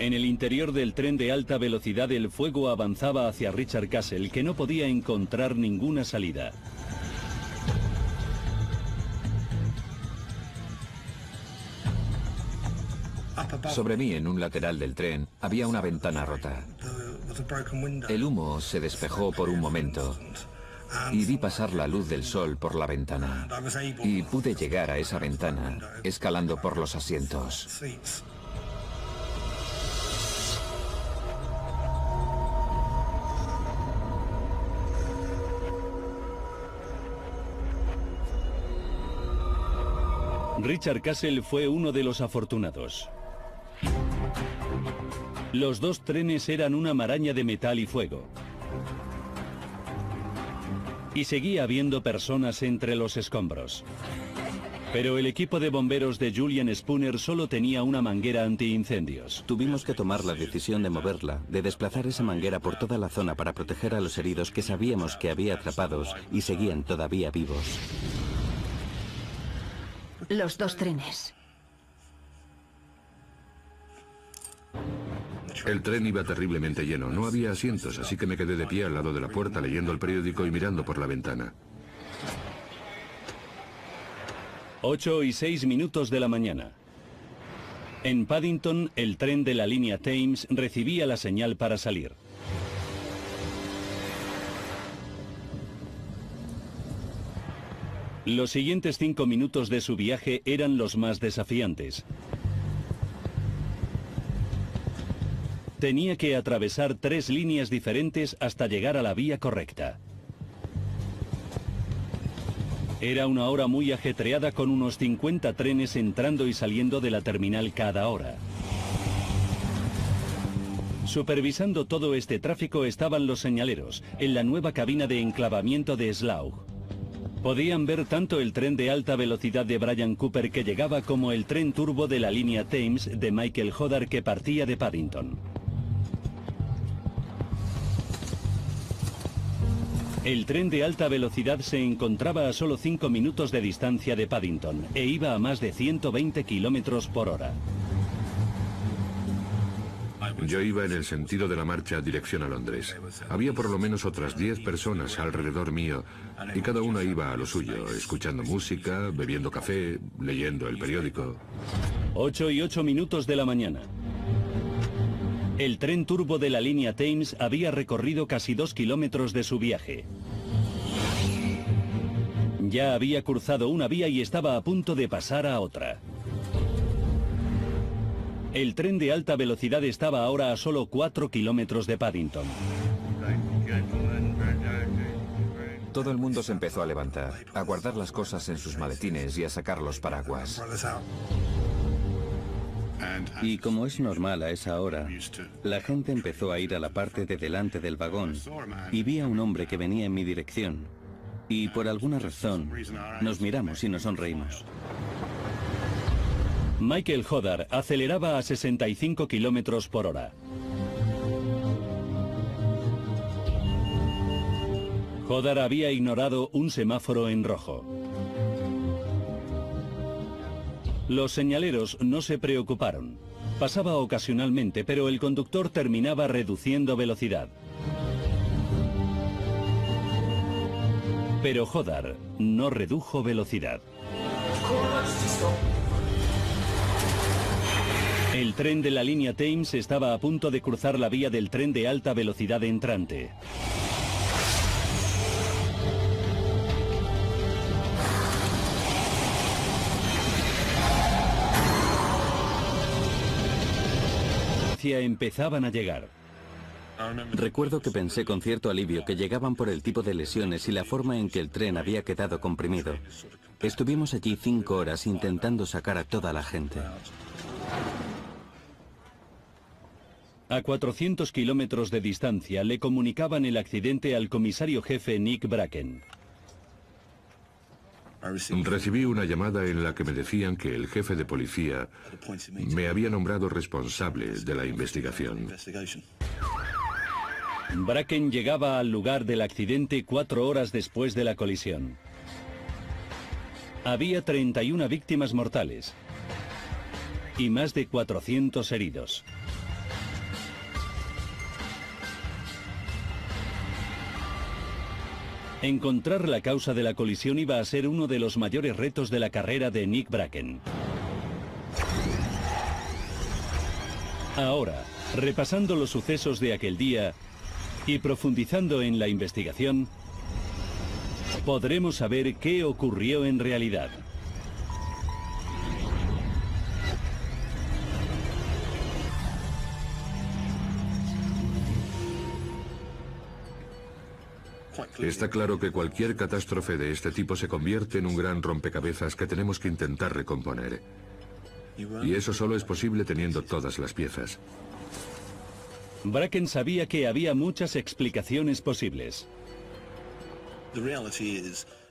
En el interior del tren de alta velocidad el fuego avanzaba hacia Richard Castle, que no podía encontrar ninguna salida. Sobre mí, en un lateral del tren, había una ventana rota. El humo se despejó por un momento y vi pasar la luz del sol por la ventana. Y pude llegar a esa ventana escalando por los asientos. Richard Castle fue uno de los afortunados. Los 2 trenes eran una maraña de metal y fuego. Y seguía habiendo personas entre los escombros. Pero el equipo de bomberos de Julian Spooner solo tenía una manguera antiincendios. Tuvimos que tomar la decisión de moverla, de desplazar esa manguera por toda la zona para proteger a los heridos que sabíamos que había atrapados y seguían todavía vivos. Los 2 trenes. El tren iba terriblemente lleno, no había asientos, así que me quedé de pie al lado de la puerta leyendo el periódico y mirando por la ventana. 8 y 6 minutos de la mañana. En Paddington, el tren de la línea Thames recibía la señal para salir. Los siguientes 5 minutos de su viaje eran los más desafiantes. Tenía que atravesar 3 líneas diferentes hasta llegar a la vía correcta. Era una hora muy ajetreada con unos 50 trenes entrando y saliendo de la terminal cada hora. Supervisando todo este tráfico estaban los señaleros, en la nueva cabina de enclavamiento de Slough. Podían ver tanto el tren de alta velocidad de Brian Cooper que llegaba como el tren turbo de la línea Thames de Michael Hodder que partía de Paddington. El tren de alta velocidad se encontraba a solo 5 minutos de distancia de Paddington e iba a más de 120 kilómetros por hora. Yo iba en el sentido de la marcha dirección a Londres. Había por lo menos otras 10 personas alrededor mío y cada una iba a lo suyo, escuchando música, bebiendo café, leyendo el periódico. 8:08 de la mañana. El tren turbo de la línea Thames había recorrido casi 2 kilómetros de su viaje. Ya había cruzado una vía y estaba a punto de pasar a otra. El tren de alta velocidad estaba ahora a solo 4 kilómetros de Paddington. Todo el mundo se empezó a levantar, a guardar las cosas en sus maletines y a sacar los paraguas. Y como es normal a esa hora, la gente empezó a ir a la parte de delante del vagón y vi a un hombre que venía en mi dirección. Y por alguna razón, nos miramos y nos sonreímos. Michael Hodder aceleraba a 65 kilómetros por hora. Hodder había ignorado un semáforo en rojo. Los señaleros no se preocuparon. Pasaba ocasionalmente, pero el conductor terminaba reduciendo velocidad. Pero Hodder no redujo velocidad. El tren de la línea Thames estaba a punto de cruzar la vía del tren de alta velocidad entrante. Empezaban a llegar. Recuerdo que pensé con cierto alivio que llegaban por el tipo de lesiones y la forma en que el tren había quedado comprimido. Estuvimos allí 5 horas intentando sacar a toda la gente. A 400 kilómetros de distancia le comunicaban el accidente al comisario jefe Nick Bracken. Recibí una llamada en la que me decían que el jefe de policía me había nombrado responsable de la investigación. Bracken llegaba al lugar del accidente 4 horas después de la colisión. Había 31 víctimas mortales y más de 400 heridos. Encontrar la causa de la colisión iba a ser uno de los mayores retos de la carrera de Nick Bracken. Ahora, repasando los sucesos de aquel día y profundizando en la investigación, podremos saber qué ocurrió en realidad. Está claro que cualquier catástrofe de este tipo se convierte en un gran rompecabezas que tenemos que intentar recomponer. Y eso solo es posible teniendo todas las piezas. Bracken sabía que había muchas explicaciones posibles.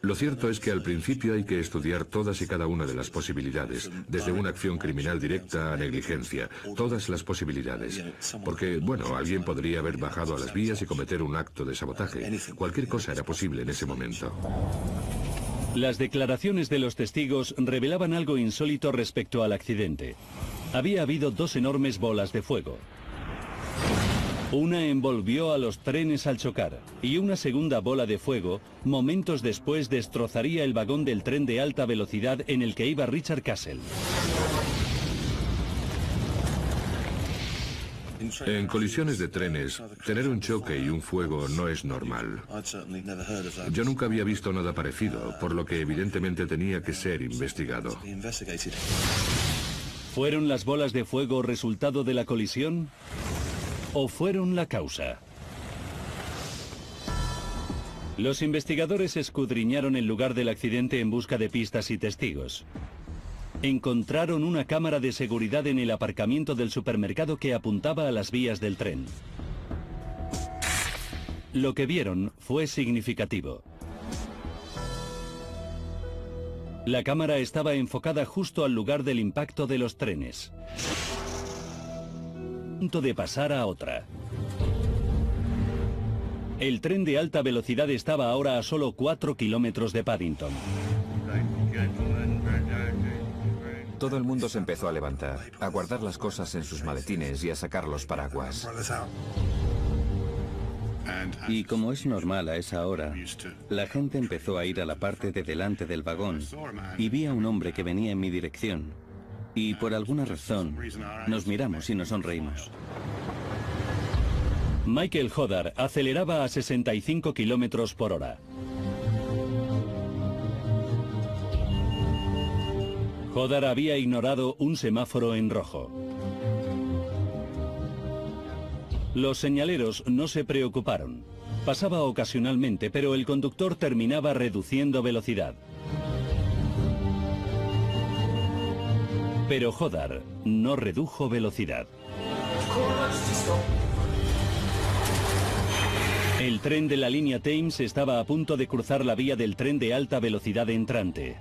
Lo cierto es que al principio hay que estudiar todas y cada una de las posibilidades, desde una acción criminal directa a negligencia, todas las posibilidades. Porque, bueno, alguien podría haber bajado a las vías y cometer un acto de sabotaje. Cualquier cosa era posible en ese momento. Las declaraciones de los testigos revelaban algo insólito respecto al accidente. Había habido 2 enormes bolas de fuego. Una envolvió a los trenes al chocar y una segunda bola de fuego, momentos después, destrozaría el vagón del tren de alta velocidad en el que iba Richard Castle. En colisiones de trenes, tener un choque y un fuego no es normal. Yo nunca había visto nada parecido, por lo que evidentemente tenía que ser investigado. ¿Fueron las bolas de fuego resultado de la colisión? ¿O fueron la causa? Los investigadores escudriñaron el lugar del accidente en busca de pistas y testigos. Encontraron una cámara de seguridad en el aparcamiento del supermercado que apuntaba a las vías del tren. Lo que vieron fue significativo. La cámara estaba enfocada justo al lugar del impacto de los trenes. A punto de pasar a otra. El tren de alta velocidad estaba ahora a solo 4 kilómetros de Paddington. Todo el mundo se empezó a levantar, a guardar las cosas en sus maletines y a sacar los paraguas. Y como es normal a esa hora, la gente empezó a ir a la parte de delante del vagón y vi a un hombre que venía en mi dirección. Y por alguna razón, nos miramos y nos sonreímos. Michael Hodder aceleraba a 65 kilómetros por hora. Hodder había ignorado un semáforo en rojo. Los señaleros no se preocuparon. Pasaba ocasionalmente, pero el conductor terminaba reduciendo velocidad. Pero Hodder no redujo velocidad. El tren de la línea Thames estaba a punto de cruzar la vía del tren de alta velocidad entrante.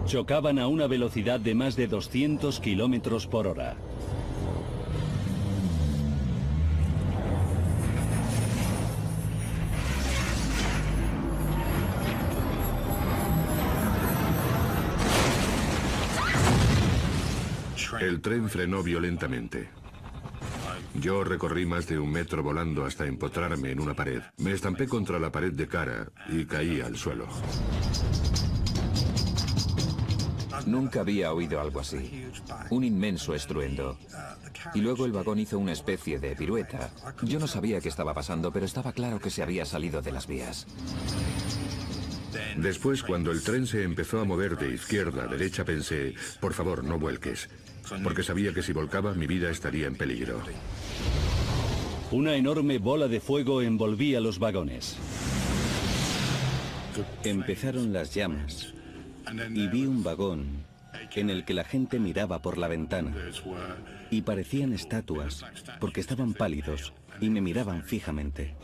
Chocaban a una velocidad de más de 200 kilómetros por hora. El tren frenó violentamente. Yo recorrí más de 1 metro volando hasta empotrarme en una pared. Me estampé contra la pared de cara y caí al suelo. Nunca había oído algo así. Un inmenso estruendo. Y luego el vagón hizo una especie de pirueta. Yo no sabía qué estaba pasando, pero estaba claro que se había salido de las vías. Después, cuando el tren se empezó a mover de izquierda a derecha, pensé, por favor, no vuelques. Porque sabía que si volcaba, mi vida estaría en peligro. Una enorme bola de fuego envolvía los vagones. Empezaron las llamas y vi un vagón en el que la gente miraba por la ventana y parecían estatuas porque estaban pálidos y me miraban fijamente.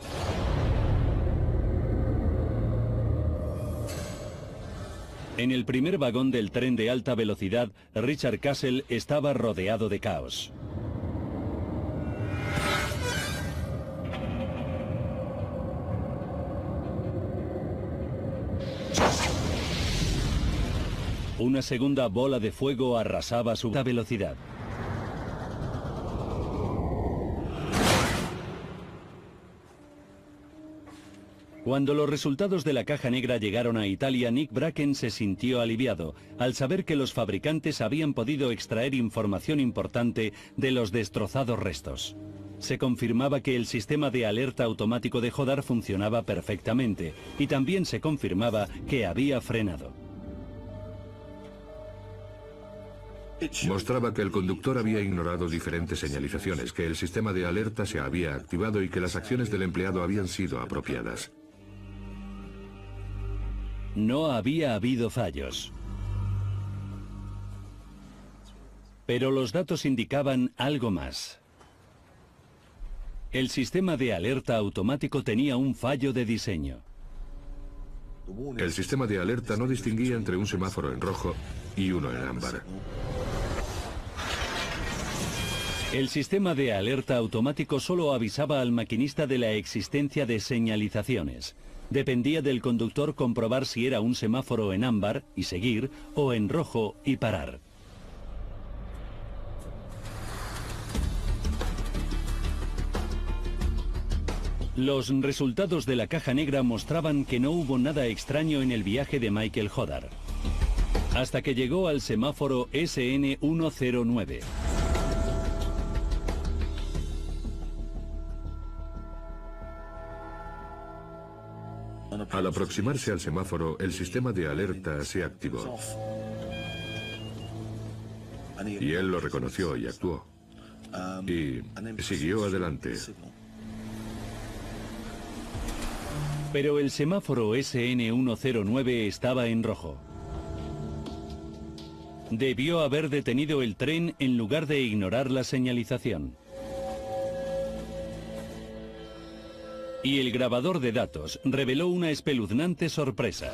En el primer vagón del tren de alta velocidad, Richard Castle estaba rodeado de caos. Una segunda bola de fuego arrasaba su velocidad. Cuando los resultados de la caja negra llegaron a Italia, Nick Bracken se sintió aliviado al saber que los fabricantes habían podido extraer información importante de los destrozados restos. Se confirmaba que el sistema de alerta automático de Hodder funcionaba perfectamente y también se confirmaba que había frenado. Mostraba que el conductor había ignorado diferentes señalizaciones, que el sistema de alerta se había activado y que las acciones del empleado habían sido apropiadas. No había habido fallos. Pero los datos indicaban algo más. El sistema de alerta automático tenía un fallo de diseño. El sistema de alerta no distinguía entre un semáforo en rojo y uno en ámbar. El sistema de alerta automático solo avisaba al maquinista de la existencia de señalizaciones. Dependía del conductor comprobar si era un semáforo en ámbar y seguir, o en rojo y parar. Los resultados de la caja negra mostraban que no hubo nada extraño en el viaje de Michael Hodder, hasta que llegó al semáforo SN109. Al aproximarse al semáforo, el sistema de alerta se activó. Y él lo reconoció y actuó. Y siguió adelante. Pero el semáforo SN109 estaba en rojo. Debió haber detenido el tren en lugar de ignorar la señalización. Y el grabador de datos reveló una espeluznante sorpresa.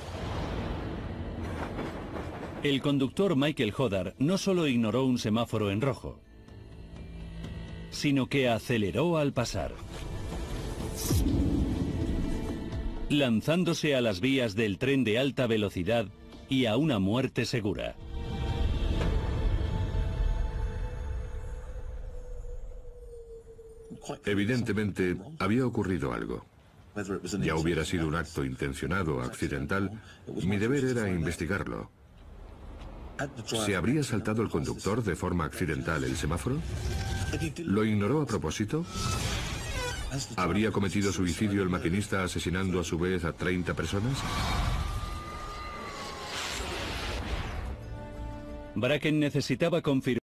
El conductor Michael Hodder no solo ignoró un semáforo en rojo, sino que aceleró al pasar, lanzándose a las vías del tren de alta velocidad y a una muerte segura. Evidentemente, había ocurrido algo. Ya hubiera sido un acto intencionado o accidental, mi deber era investigarlo. ¿Se habría saltado el conductor de forma accidental el semáforo? ¿Lo ignoró a propósito? ¿Habría cometido suicidio el maquinista asesinando a su vez a 30 personas? Bracken necesitaba confirmar